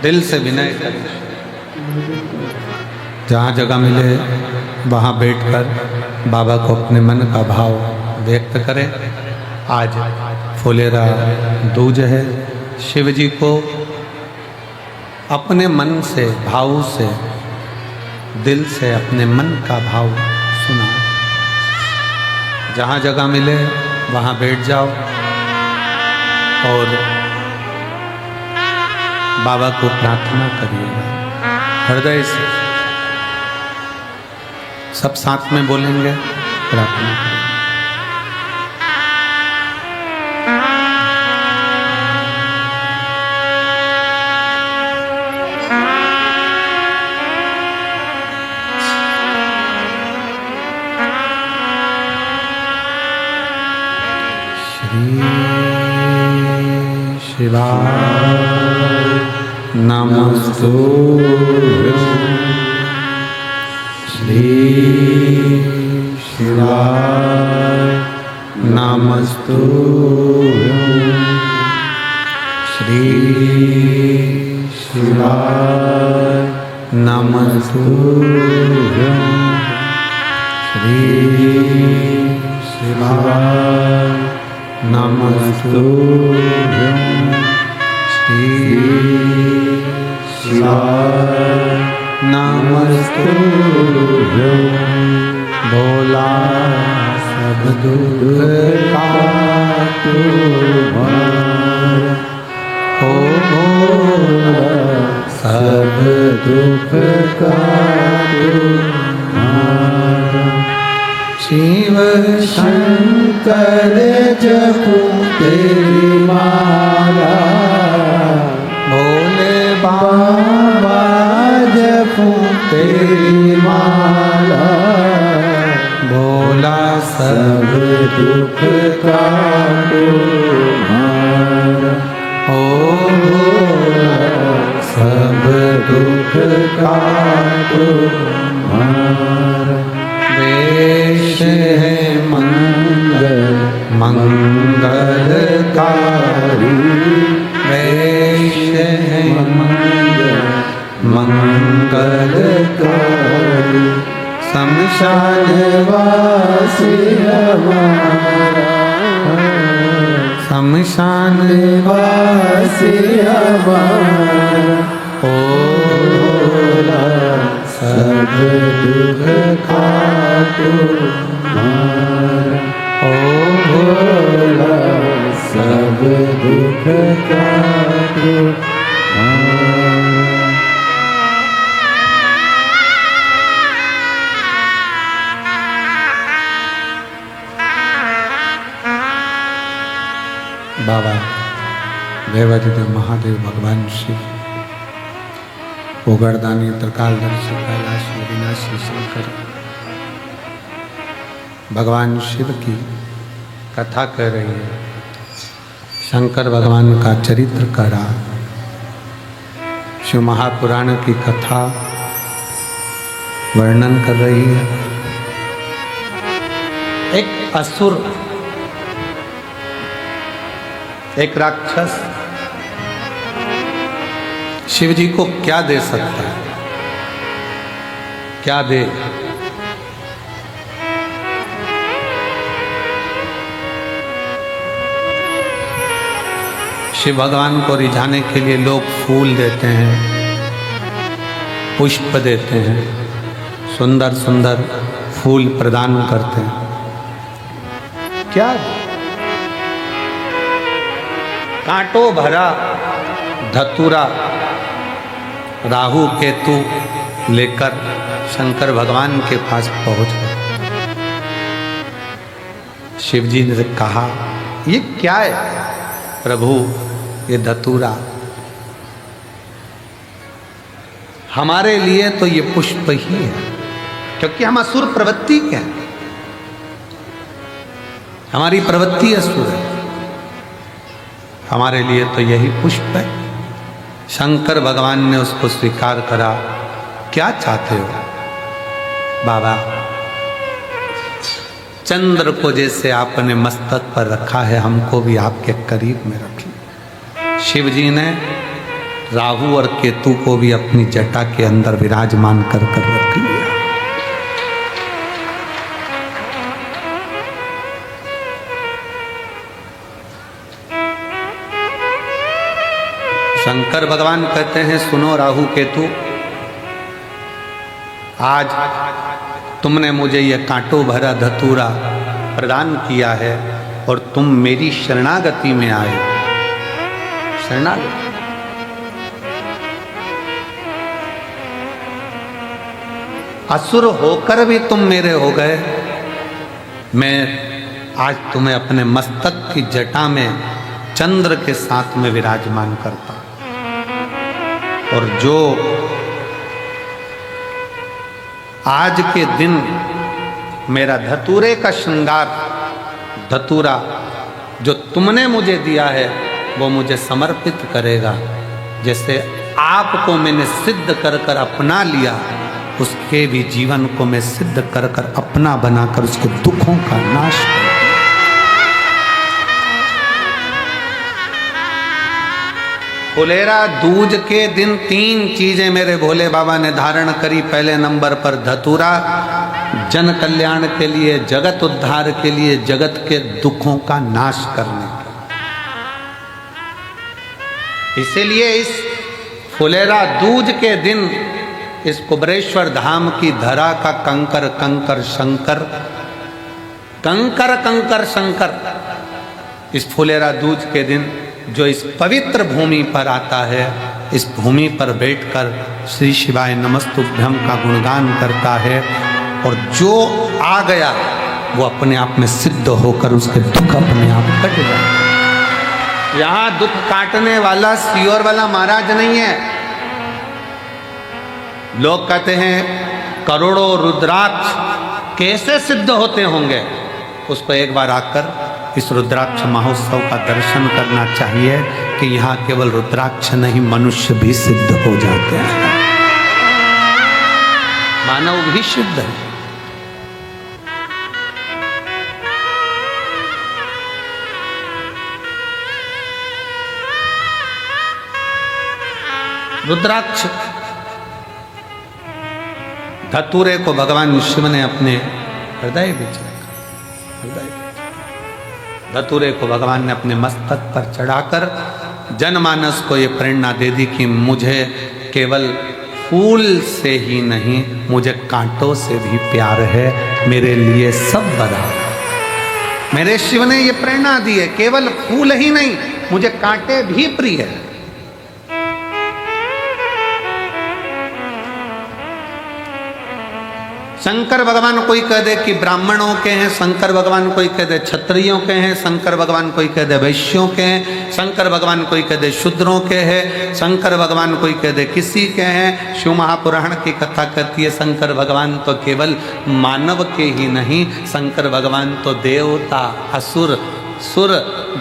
दिल से विनय करिए। जहाँ जगह मिले वहाँ बैठकर बाबा को अपने मन का भाव व्यक्त करें। आज फुलेरा दूज है। शिव जी को अपने मन से भाव से दिल से अपने मन का भाव सुना। जहाँ जगह मिले वहाँ बैठ जाओ और बाबा को प्रार्थना करिए हृदय से। सब साथ में बोलेंगे, प्रार्थना करें। शिवाय नमस्तुभ्यं श्री शिवाय नमस्तुभ्यं श्री शिवाय नमस्तुभ्यं श्री शिवाय नमस्तुभ्यं श्री शिवाय नमस्तुभ्यं भोला सब दुख काटो भार हो भोला सब दुख काटो भार शिव शंकर जपू तेरी माला भोले बाबा जपू तेरी माला भोला सब दुख काटो भार ओ भोला सब दुख काटो भार वेश है मंगल मंगलकारी वेश है मंगलकारी शमशान वासी हमारा शमशान वासी हमारा ओ भोला सब दुख काटो भार बाबा देवाधिदेव महादेव भगवान शिव उगरदानी त्रिकालदर्शी कैलाश विनाशी शंकर भगवान शिव की कथा कर रही है। शंकर भगवान का चरित्र करा, शिव महापुराण की कथा वर्णन कर रही है। एक असुर, एक राक्षस शिव जी को क्या दे सकता है? क्या दे? शिव भगवान को रिझाने के लिए लोग फूल देते हैं, पुष्प देते हैं, सुंदर सुंदर फूल प्रदान करते हैं। क्या? कांटों भरा धतूरा राहु केतु लेकर शंकर भगवान के पास पहुंच गए। शिव जी ने कहा, ये क्या है प्रभु? ये धतूरा हमारे लिए तो ये पुष्प ही है, क्योंकि हम असुर प्रवृत्ति के हैं, हमारी प्रवृत्ति असुर है, हमारे लिए तो यही पुष्प है। शंकर भगवान ने उसको स्वीकार करा। क्या चाहते हो बाबा? चंद्र को जैसे आपने मस्तक पर रखा है, हमको भी आपके करीब में रखिए। शिव जी ने राहु और केतु को भी अपनी जटा के अंदर विराजमान कर रख लिया। शंकर भगवान कहते हैं, सुनो राहु केतु, आज तुमने मुझे यह कांटों भरा धतूरा प्रदान किया है और तुम मेरी शरणागति में आए। शरणागति असुर होकर भी तुम मेरे हो गए। मैं आज तुम्हें अपने मस्तक की जटा में चंद्र के साथ में विराजमान करता हूं। और जो आज के दिन मेरा धतूरे का श्रृंगार, धतूरा जो तुमने मुझे दिया है, वो मुझे समर्पित करेगा। जैसे आपको मैंने सिद्ध कर कर अपना लिया, उसके भी जीवन को मैं सिद्ध कर कर अपना बनाकर उसके दुखों का नाश करूं। फुलेरा दूज के दिन 3 चीजें मेरे भोले बाबा ने धारण करी। पहले नंबर पर धतूरा, जन कल्याण के लिए, जगत उद्धार के लिए, जगत के दुखों का नाश करने के। इसीलिए इस फुलेरा दूज के दिन इस कुबरेश्वर धाम की धरा का कंकर कंकर शंकर, कंकर कंकर शंकर, इस फुलेरा दूज के दिन जो इस पवित्र भूमि पर आता है, इस भूमि पर बैठकर श्री शिवाय नमस्तुभ्यम का गुणगान करता है, और जो आ गया वो अपने आप में सिद्ध होकर उसके दुख अपने आप कट जाए। यहाँ दुख काटने वाला सियोर वाला महाराज नहीं है। लोग कहते हैं करोड़ों रुद्राक्ष कैसे सिद्ध होते होंगे? उसको एक बार आकर इस रुद्राक्ष महोत्सव का दर्शन करना चाहिए कि यहाँ केवल रुद्राक्ष नहीं, मनुष्य भी सिद्ध हो जाते हैं, मानव भी सिद्ध है। रुद्राक्ष धतूरे को भगवान शिव ने अपने हृदय में चढ़ा, धतूरे को भगवान ने अपने मस्तक पर चढ़ाकर जनमानस को ये प्रेरणा दे दी कि मुझे केवल फूल से ही नहीं, मुझे कांटों से भी प्यार है, मेरे लिए सब बराबर। मेरे शिव ने ये प्रेरणा दी है, केवल फूल ही नहीं, मुझे कांटे भी प्रिय है। शंकर भगवान कोई कह दे कि ब्राह्मणों के हैं, शंकर भगवान कोई कह दे क्षत्रियों के हैं, शंकर भगवान कोई कह दे वैश्यों के हैं, शंकर भगवान कोई कह दे शूद्रों के हैं, शंकर भगवान कोई कह दे किसी के हैं। शिव महापुराण की कथा कहती है शंकर भगवान तो केवल मानव के ही नहीं, शंकर भगवान तो देवता, असुर, सुर,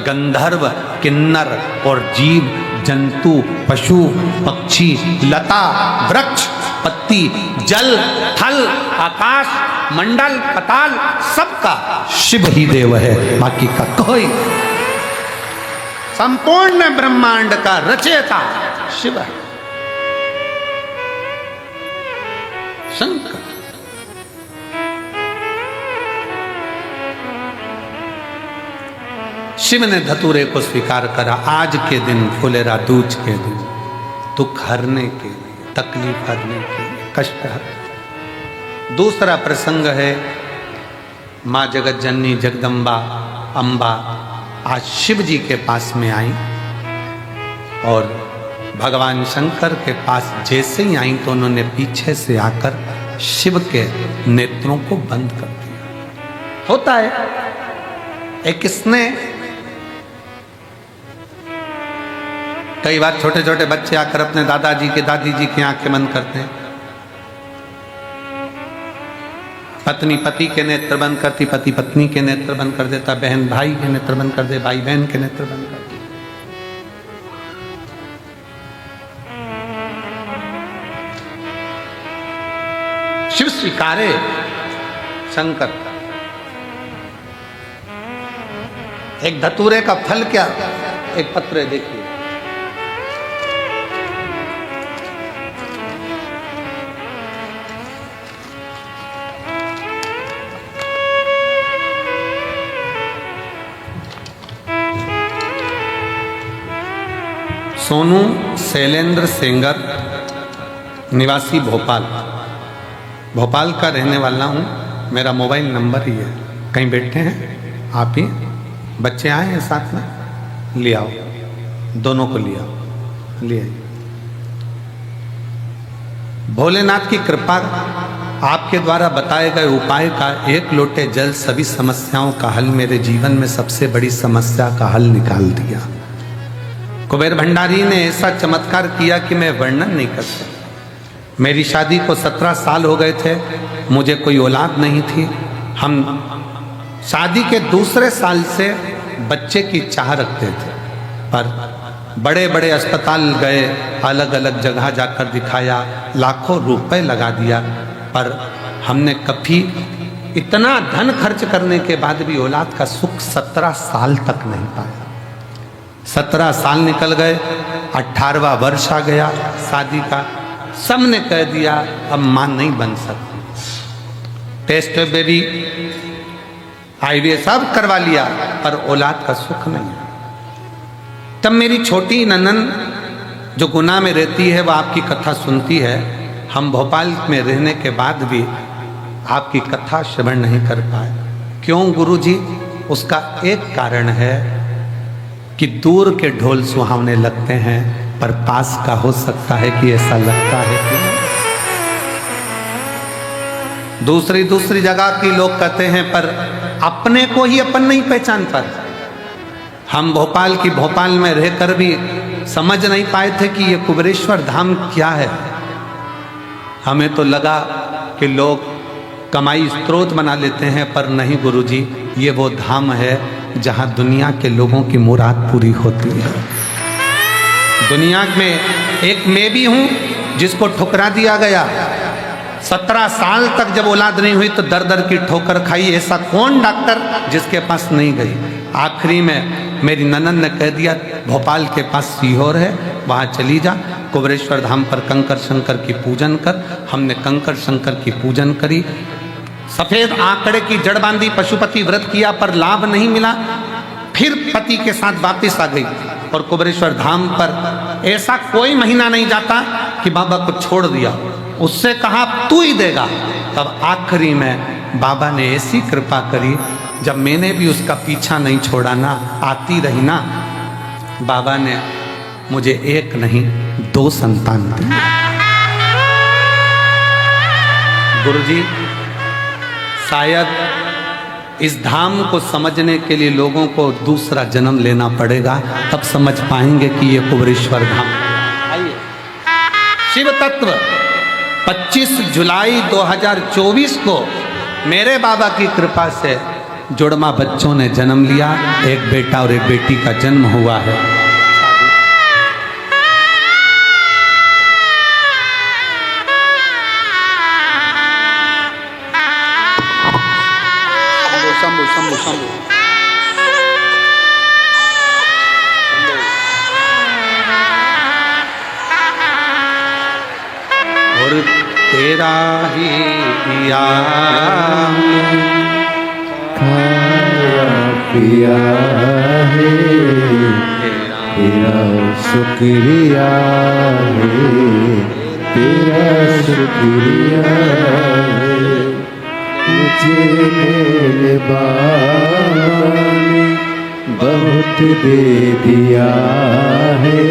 गंधर्व, किन्नर और जीव जंतु, पशु, पक्षी, लता, वृक्ष, पत्ती, जल, थल, आकाश, मंडल, पताल, सबका शिव ही देव है, बाकी का कोई। संपूर्ण ब्रह्मांड का रचयिता शिव है, शंकर। शिव ने धतूरे को स्वीकार करा। आज के दिन फुलेरा दूज के दिन दुख हरने के लिए, तकलीफ हरने के लिए, कष्ट हरने। दूसरा प्रसंग है माँ जगत जननी जगदम्बा अम्बा आज शिव जी के पास में आई और भगवान शंकर के पास जैसे ही आई तो उन्होंने पीछे से आकर शिव के नेत्रों को बंद कर दिया। होता है एक स्नेह। कई बार छोटे छोटे बच्चे आकर अपने दादाजी के दादी जी की आंखें बंद करते हैं। पत्नी पति के नेत्र बंद करती, पति पत्नी के नेत्र बंद कर देता, बहन भाई के नेत्र बंद कर दे, भाई बहन के नेत्र बंद कर दे। शिव स्वीकारे शंकर। एक धतूरे का फल क्या, एक पत्र देखिए। सोनू शैलेंद्र सेंगर, निवासी भोपाल, भोपाल का रहने वाला हूँ। मेरा मोबाइल नंबर ही है। कहीं बैठे हैं आप ही, बच्चे आए हैं साथ में, ले आओ, दोनों को ले आओ, ले आइए। भोलेनाथ की कृपा, आपके द्वारा बताए गए उपाय का एक लोटे जल सभी समस्याओं का हल, मेरे जीवन में सबसे बड़ी समस्या का हल निकाल दिया। कुबेर भंडारी ने ऐसा चमत्कार किया कि मैं वर्णन नहीं कर सकता। मेरी शादी को 17 साल हो गए थे, मुझे कोई औलाद नहीं थी। हम शादी के दूसरे साल से बच्चे की चाह रखते थे, पर बड़े बड़े अस्पताल गए, अलग अलग जगह जाकर दिखाया, लाखों रुपए लगा दिया, पर हमने कभी इतना धन खर्च करने के बाद भी औलाद का सुख 17 साल तक नहीं पाया। 17 साल निकल गए, 18वां वर्ष आ गया शादी का। सबने कह दिया अब मां नहीं बन सकती। टेस्ट बेबी IVF सब करवा लिया, पर औलाद का सुख नहीं। तब मेरी छोटी ननन जो गुना में रहती है वह आपकी कथा सुनती है। हम भोपाल में रहने के बाद भी आपकी कथा श्रवण नहीं कर पाए। क्यों गुरुजी? उसका एक कारण है कि दूर के ढोल सुहावने लगते हैं, पर पास का हो सकता है कि ऐसा लगता है कि दूसरी जगह के लोग कहते हैं, पर अपने को ही अपन नहीं पहचान पाते। हम भोपाल में रहकर भी समझ नहीं पाए थे कि ये कुबेरेश्वर धाम क्या है। हमें तो लगा कि लोग कमाई स्रोत बना लेते हैं, पर नहीं गुरुजी, ये वो धाम है जहां दुनिया के लोगों की मुराद पूरी होती है। दुनिया में एक मैं भी हूं जिसको ठुकरा दिया गया। 17 साल तक जब औलाद नहीं हुई तो दर दर की ठोकर खाई। ऐसा कौन डॉक्टर जिसके पास नहीं गई। आखिरी में मेरी ननन ने कह दिया भोपाल के पास सीहोर है, वहाँ चली जा, कुबेरेश्वर धाम पर कंकर शंकर की पूजन कर। हमने कंकर शंकर की पूजन करी, सफेद आंकड़े की जड़ बांधी, पशुपति व्रत किया, पर लाभ नहीं मिला। फिर पति के साथ वापस आ गई और कुबेरेश्वर धाम पर ऐसा कोई महीना नहीं जाता कि बाबा को छोड़ दिया। उससे कहा तू ही देगा। तब आखिरी में बाबा ने ऐसी कृपा करी, जब मैंने भी उसका पीछा नहीं छोड़ा ना, आती रही ना, बाबा ने मुझे एक नहीं 2 संतान दिए। गुरुजी शायद इस धाम को समझने के लिए लोगों को दूसरा जन्म लेना पड़ेगा, तब समझ पाएंगे कि ये कुबेरेश्वर धाम। आइए, शिव तत्व 25 जुलाई 2024 को मेरे बाबा की कृपा से जुड़वा बच्चों ने जन्म लिया। एक बेटा और एक बेटी का जन्म हुआ है। शंभु शंभु शंभु और तेरा ही दिया खाया पिया है, तेरा शुक्रिया है, तेरा शुक्रिया है। मुझे मेरे बाबा ने बहुत दे दिया है,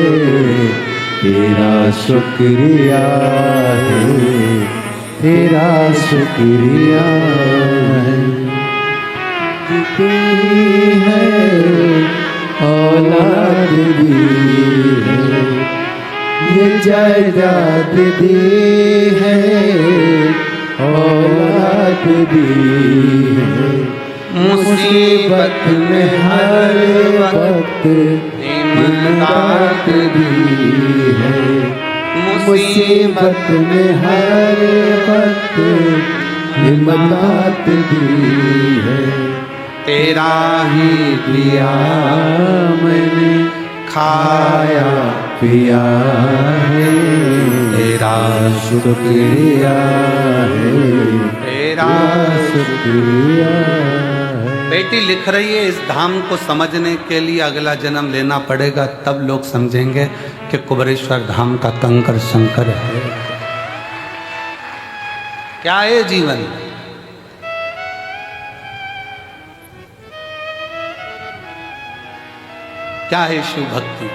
तेरा शुक्रिया है, तेरा शुक्रिया है। तेरी है औलाद दी है, ये जायदाद दी है, औलाद दी है। मुसीबत में हर वक्त इमदाद दी है, मुसीबत में हर वक्त इमदाद दी है। तेरा ही दिया मैंने खाया पिया है, तेरा शुक्रिया है, तेरा शुक्रिया है। बेटी लिख रही है, इस धाम को समझने के लिए अगला जन्म लेना पड़ेगा, तब लोग समझेंगे कि कुबेरेश्वर धाम का कंकर शंकर है। क्या है जीवन? क्या है शिव भक्ति?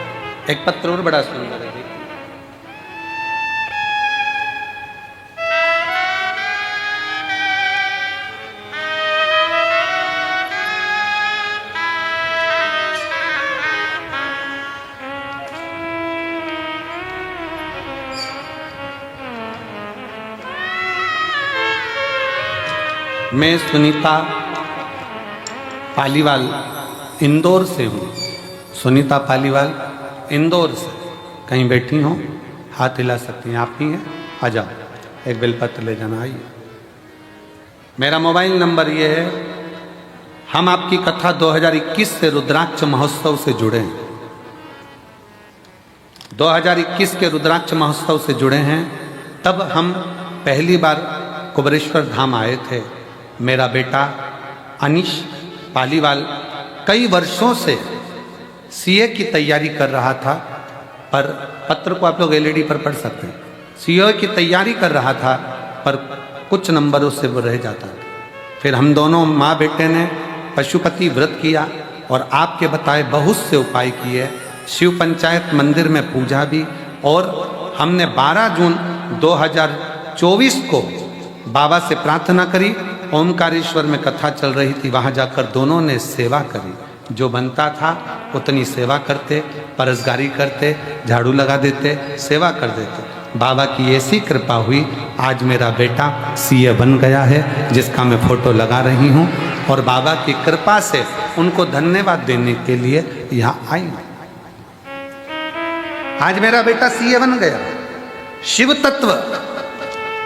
एक पत्र और बड़ा सुंदर है, देखिए। मैं सुनीता पालीवाल इंदौर से हूँ। सुनीता पालीवाल इंदौर से कहीं बैठी हो, हाथ हिला सकती हैं, आप ही हैं, आ जाओ, एक बेलपत्र ले जाना। आइए, मेरा मोबाइल नंबर ये है। हम आपकी कथा 2021 से रुद्राक्ष महोत्सव से जुड़े हैं। 2021 के रुद्राक्ष महोत्सव से जुड़े हैं। तब हम पहली बार कुबेरेश्वर धाम आए थे। मेरा बेटा अनिश पालीवाल कई वर्षों से सीए की तैयारी कर रहा था, पर पत्र को आप लोग एलईडी पर पढ़ सकते हैं। सीए की तैयारी कर रहा था, पर कुछ नंबरों से वो रह जाता था। फिर हम दोनों माँ बेटे ने पशुपति व्रत किया और आपके बताए बहुत से उपाय किए। शिव पंचायत मंदिर में पूजा भी, और हमने 12 जून 2024 को बाबा से प्रार्थना करी। ओमकारेश्वर में कथा चल रही थी, वहाँ जाकर दोनों ने सेवा करी। जो बनता था उतनी सेवा करते, परसगारी करते, झाड़ू लगा देते, सेवा कर देते। बाबा की ऐसी कृपा हुई, आज मेरा बेटा सीए बन गया है, जिसका मैं फोटो लगा रही हूँ। और बाबा की कृपा से उनको धन्यवाद देने के लिए यहाँ आई। आज मेरा बेटा सीए बन गया। शिव तत्व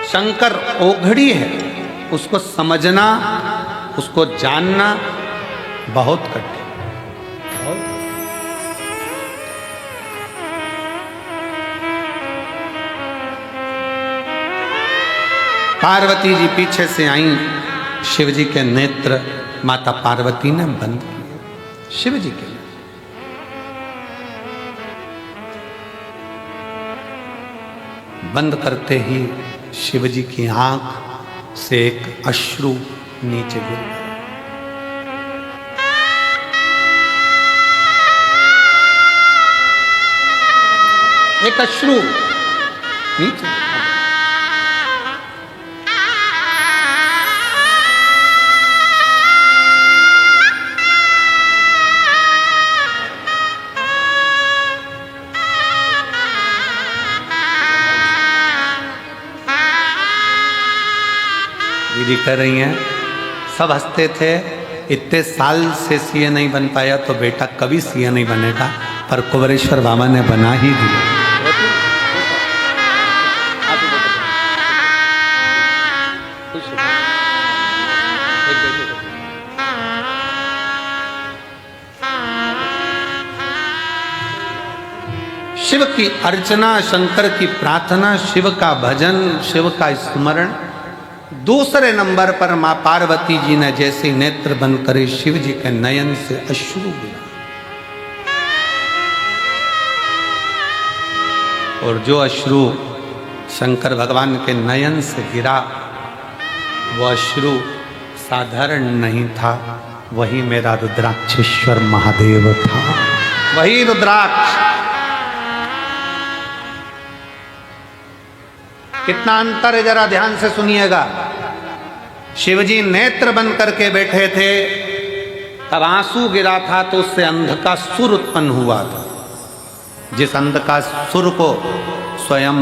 शंकर ओघड़ी है, उसको समझना, उसको जानना बहुत कठिन। पार्वती जी पीछे से आई, शिव जी के नेत्र माता पार्वती ने बंद किए शिव जी के लिए। बंद करते ही शिव जी की आंख से एक अश्रु नीचे गिर गया। एक अश्रु नीचे। जी कह रही हैं सब हंसते थे, इतने साल से सीए नहीं बन पाया तो बेटा कभी सीए नहीं बनेगा, पर कुबरेश्वर बाबा ने बना ही दिया। शिव की अर्चना, शंकर की प्रार्थना, शिव का भजन, शिव का स्मरण। दूसरे नंबर पर मां पार्वती जी ने जैसे नेत्र बंद करे शिव जी के नयन से अश्रु गिरा, और जो अश्रु शंकर भगवान के नयन से गिरा वो अश्रु साधारण नहीं था, वही मेरा रुद्राक्षेश्वर महादेव था, वही रुद्राक्ष। कितना अंतर है जरा ध्यान से सुनिएगा। शिवजी नेत्र बंद करके बैठे थे, तब आंसू गिरा था तो उससे अंध का सुर उत्पन्न हुआ था, जिस अंध का सुर को स्वयं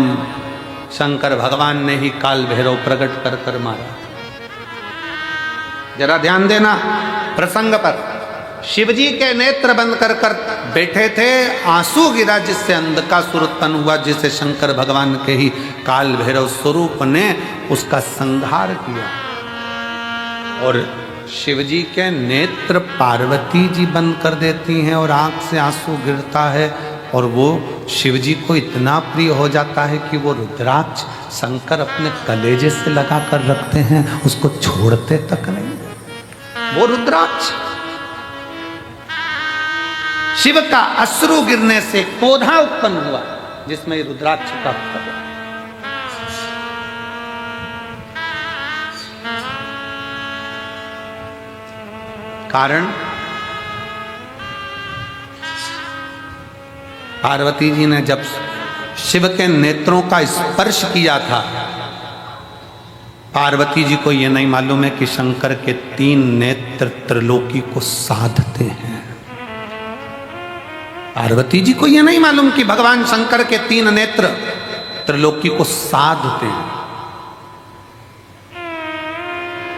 शंकर भगवान ने ही काल भैरव प्रकट कर कर मारा। जरा ध्यान देना प्रसंग पर। शिवजी के नेत्र बंद कर कर बैठे थे, आंसू गिरा जिससे अंध का सुर उत्पन्न हुआ, जिसे शंकर भगवान के ही काल भैरव स्वरूप ने उसका संहार किया। और शिवजी के नेत्र पार्वती जी बंद कर देती हैं और आंख से आंसू गिरता है, और वो शिवजी को इतना प्रिय हो जाता है कि वो रुद्राक्ष शंकर अपने कलेजे से लगा कर रखते हैं, उसको छोड़ते तक नहीं। वो रुद्राक्ष शिव का अश्रु गिरने से पौधा उत्पन्न हुआ जिसमें रुद्राक्ष का फल। कारण पार्वती जी ने जब शिव के नेत्रों का स्पर्श किया था, पार्वती जी को यह नहीं मालूम है कि शंकर के 3 नेत्र त्रिलोकी को साधते हैं। पार्वती जी को यह नहीं मालूम कि भगवान शंकर के 3 नेत्र त्रिलोकी को साधते हैं।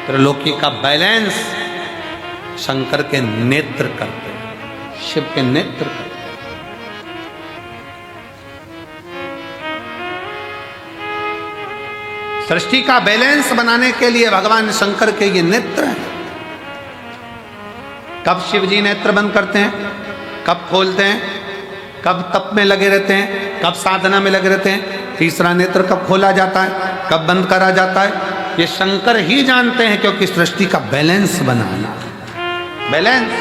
त्रिलोकी का बैलेंस शंकर के नेत्र करते हैं, शिव के नेत्र करते हैं। सृष्टि का बैलेंस बनाने के लिए भगवान शंकर के ये नेत्र हैं। कब शिव जी नेत्र बंद करते हैं, कब खोलते हैं, कब तप में लगे रहते हैं, कब साधना में लगे रहते हैं, तीसरा नेत्र कब खोला जाता है, कब बंद करा जाता है, ये शंकर ही जानते हैं, क्योंकि सृष्टि का बैलेंस बनाना। बैलेंस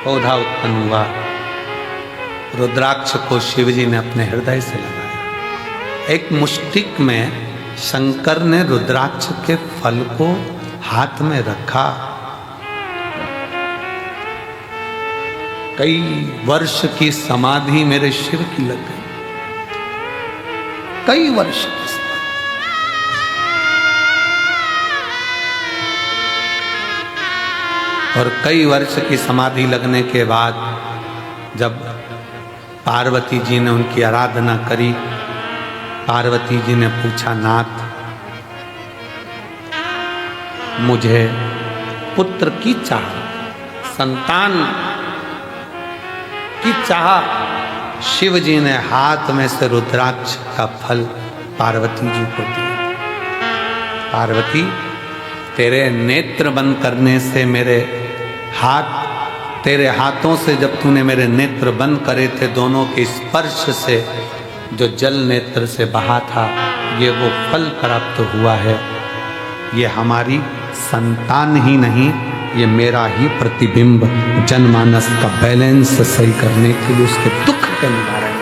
पौधा उत्पन्न हुआ, रुद्राक्ष को शिवजी ने अपने हृदय से लगाया। एक मुष्टिक में शंकर ने रुद्राक्ष के फल को हाथ में रखा। कई वर्ष की समाधि मेरे शिव की लग गई, कई वर्ष की समाधि। और कई वर्ष की समाधि लगने के बाद जब पार्वती जी ने उनकी आराधना करी, पार्वती जी ने पूछा, नाथ मुझे पुत्र की चाह, संतान की चाह। शिव जी ने हाथ में से रुद्राक्ष का फल पार्वती जी को दिया। पार्वती, तेरे नेत्र बंद करने से मेरे हाथ, तेरे हाथों से जब तूने मेरे नेत्र बंद करे थे, दोनों के स्पर्श से जो जल नेत्र से बहा था, ये वो फल प्राप्त हुआ है। ये हमारी संतान ही नहीं, ये मेरा ही प्रतिबिंब जनमानस का बैलेंस सही करने के लिए, उसके दुख के निवारण।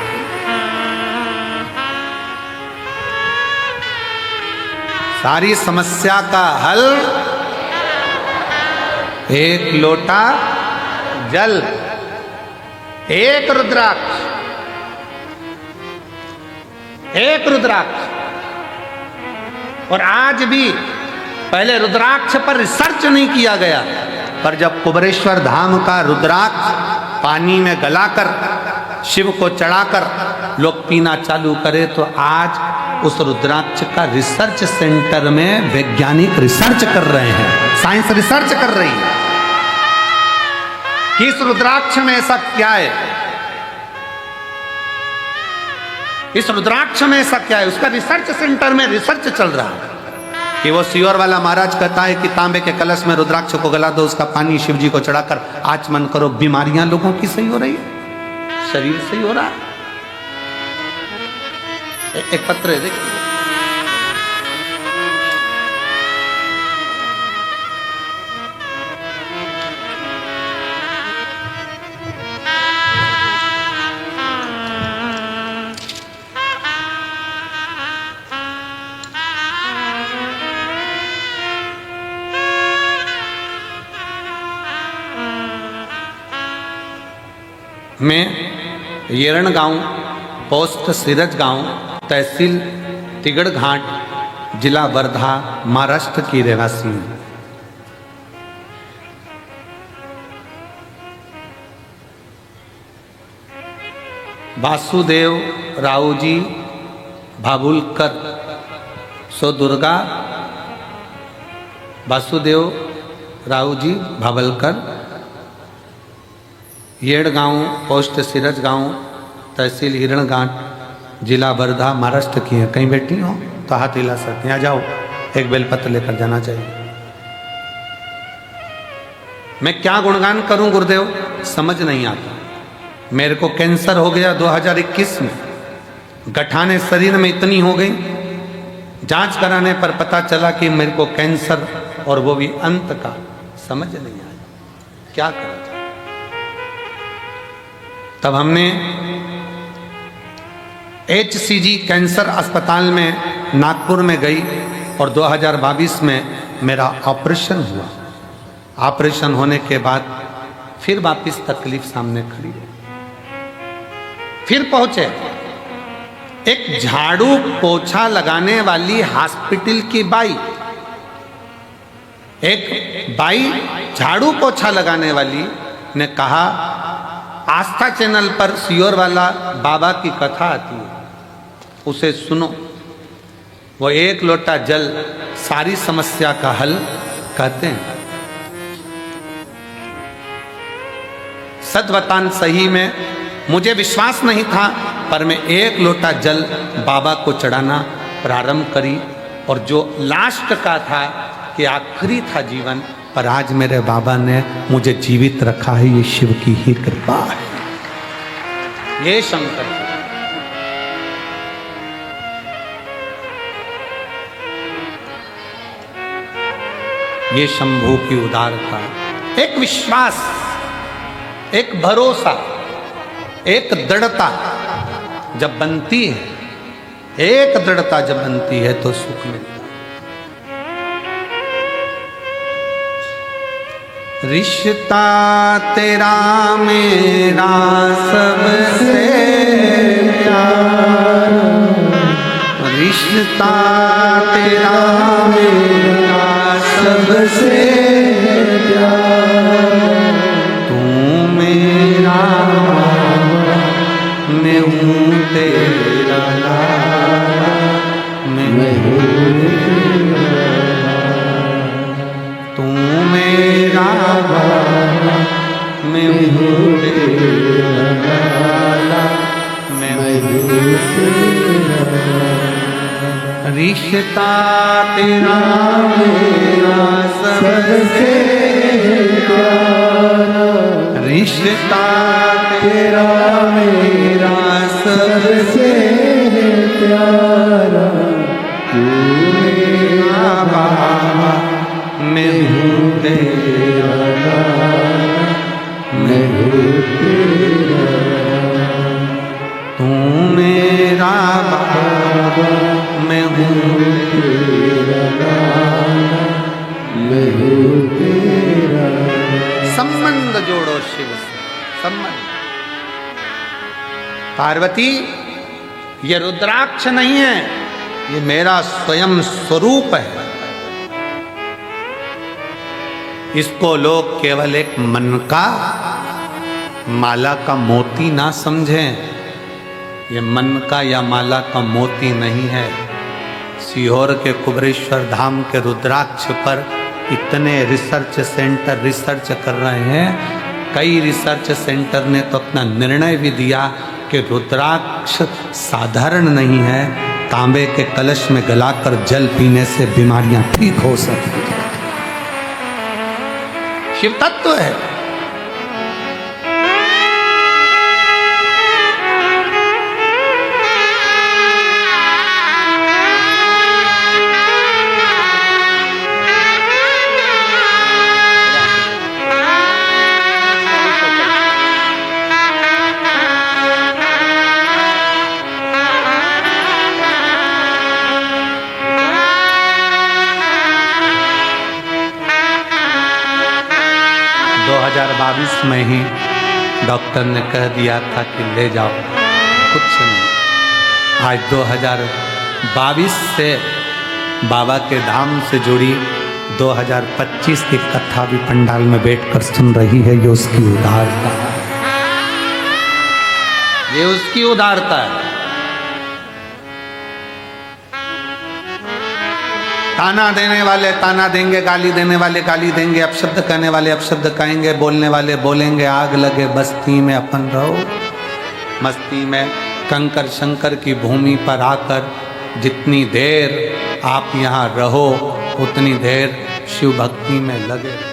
सारी समस्या का हल एक लोटा जल, एक रुद्राक्ष, एक रुद्राक्ष। और आज भी पहले रुद्राक्ष पर रिसर्च नहीं किया गया, पर जब कुबरेश्वर धाम का रुद्राक्ष पानी में गलाकर शिव को चढ़ाकर लोग पीना चालू करे, तो आज उस रुद्राक्ष का रिसर्च सेंटर में वैज्ञानिक रिसर्च कर रहे हैं, साइंस रिसर्च कर रही है कि इस रुद्राक्ष में ऐसा क्या है, इस रुद्राक्ष में ऐसा क्या है। उसका रिसर्च सेंटर में रिसर्च चल रहा है कि वो सियोर वाला महाराज कहता है कि तांबे के कलश में रुद्राक्ष को गला दो, उसका पानी शिव जी को चढ़ाकर आचमन करो, बीमारियां लोगों की सही हो रही है, शरीर सही हो रहा है। एक पत्र है, देखिए, मैं येरण गांव, पोस्ट सिरज गांव, तहसील तिगड़ घाट, जिला वर्धा, महाराष्ट्र की रहवासी हूं। वासुदेव रावजी भाभुलकर, सो दुर्गा वासुदेव रावजी भाभुलकर, येड़गांव, पोस्ट सिरज गांव, तहसील हिरणघाट, जिला वर्धा, महाराष्ट्र की है। कहीं बैठी हो तो हाथ हिला सकते हैं, आ जाओ, एक बेलपत्र लेकर जाना चाहिए। मैं क्या गुणगान करूं गुरुदेव, समझ नहीं आता। मेरे को कैंसर हो गया 2021 में, गठाने शरीर में इतनी हो गई, जांच कराने पर पता चला कि मेरे को कैंसर, और वो भी अंत का। समझ नहीं आया क्या करा। तब हमने HCG कैंसर अस्पताल में नागपुर में गई और 2022 में मेरा ऑपरेशन हुआ। ऑपरेशन होने के बाद फिर वापस तकलीफ सामने खड़ी है। फिर पहुंचे एक झाड़ू पोछा लगाने वाली हॉस्पिटल की बाई, एक बाई झाड़ू पोछा लगाने वाली ने कहा, आस्था चैनल पर सियोर वाला बाबा की कथा आती है, उसे सुनो, वो एक लोटा जल सारी समस्या का हल कहते हैं। सतवतान सही में मुझे विश्वास नहीं था, पर मैं एक लोटा जल बाबा को चढ़ाना प्रारंभ करी, और जो लास्ट का था कि आखिरी था जीवन, पर आज मेरे बाबा ने मुझे जीवित रखा है। ये शिव की ही कृपा है, ये शंकर की। ये शंभू की उदारता, एक विश्वास, एक भरोसा, एक दृढ़ता जब बनती है, एक दृढ़ता जब बनती है तो सुख मिलता है। रिश्ता तेरा मेरा सबसे प्यारा, रिश्ता तेरा मेरा सबसे प्यारा, तू मेरा मैं हूँ तेरा लाला, मैं हूँ तू मेरा बाबा, मैं हूँ तेरा लाला, मैं हूँ तेरा। रिश्ता तेरा मेरा सबसे प्यारा, रिश्ता तेरा मेरा सबसे प्यारा, तू मेरा बाबा, मैं हूँ तेरा लाला, मैं हूँ तेरा। तू मेरा बाबा, मैं हूँ तेरा लाला, मैं हूँ तेरा। संबंध जोड़ो शिव से, संबंध। पार्वती, ये रुद्राक्ष नहीं है, ये मेरा स्वयं स्वरूप है। इसको लोग केवल एक मन का माला का मोती ना समझें, ये मन का या माला का मोती नहीं है। सीहोर के कुबरेश्वर धाम के रुद्राक्ष पर इतने रिसर्च सेंटर रिसर्च कर रहे हैं। कई रिसर्च सेंटर ने तो अपना निर्णय भी दिया कि रुद्राक्ष साधारण नहीं है, तांबे के कलश में गलाकर जल पीने से बीमारियां ठीक हो सकती हैं। शिव तत्व है। में ही डॉक्टर ने कह दिया था कि ले जाओ, कुछ नहीं। आज 2022 से बाबा के धाम से जुड़ी 2025 की कथा भी पंडाल में बैठकर सुन रही है। ये उसकी उदारता है, ये उसकी उदारता है। ताना देने वाले ताना देंगे, गाली देने वाले गाली देंगे, अपशब्द कहने वाले अपशब्द कहेंगे, बोलने वाले बोलेंगे। आग लगे बस्ती में अपन रहो मस्ती में। कंकर शंकर की भूमि पर आकर जितनी देर आप यहाँ रहो उतनी देर शिव भक्ति में लगे।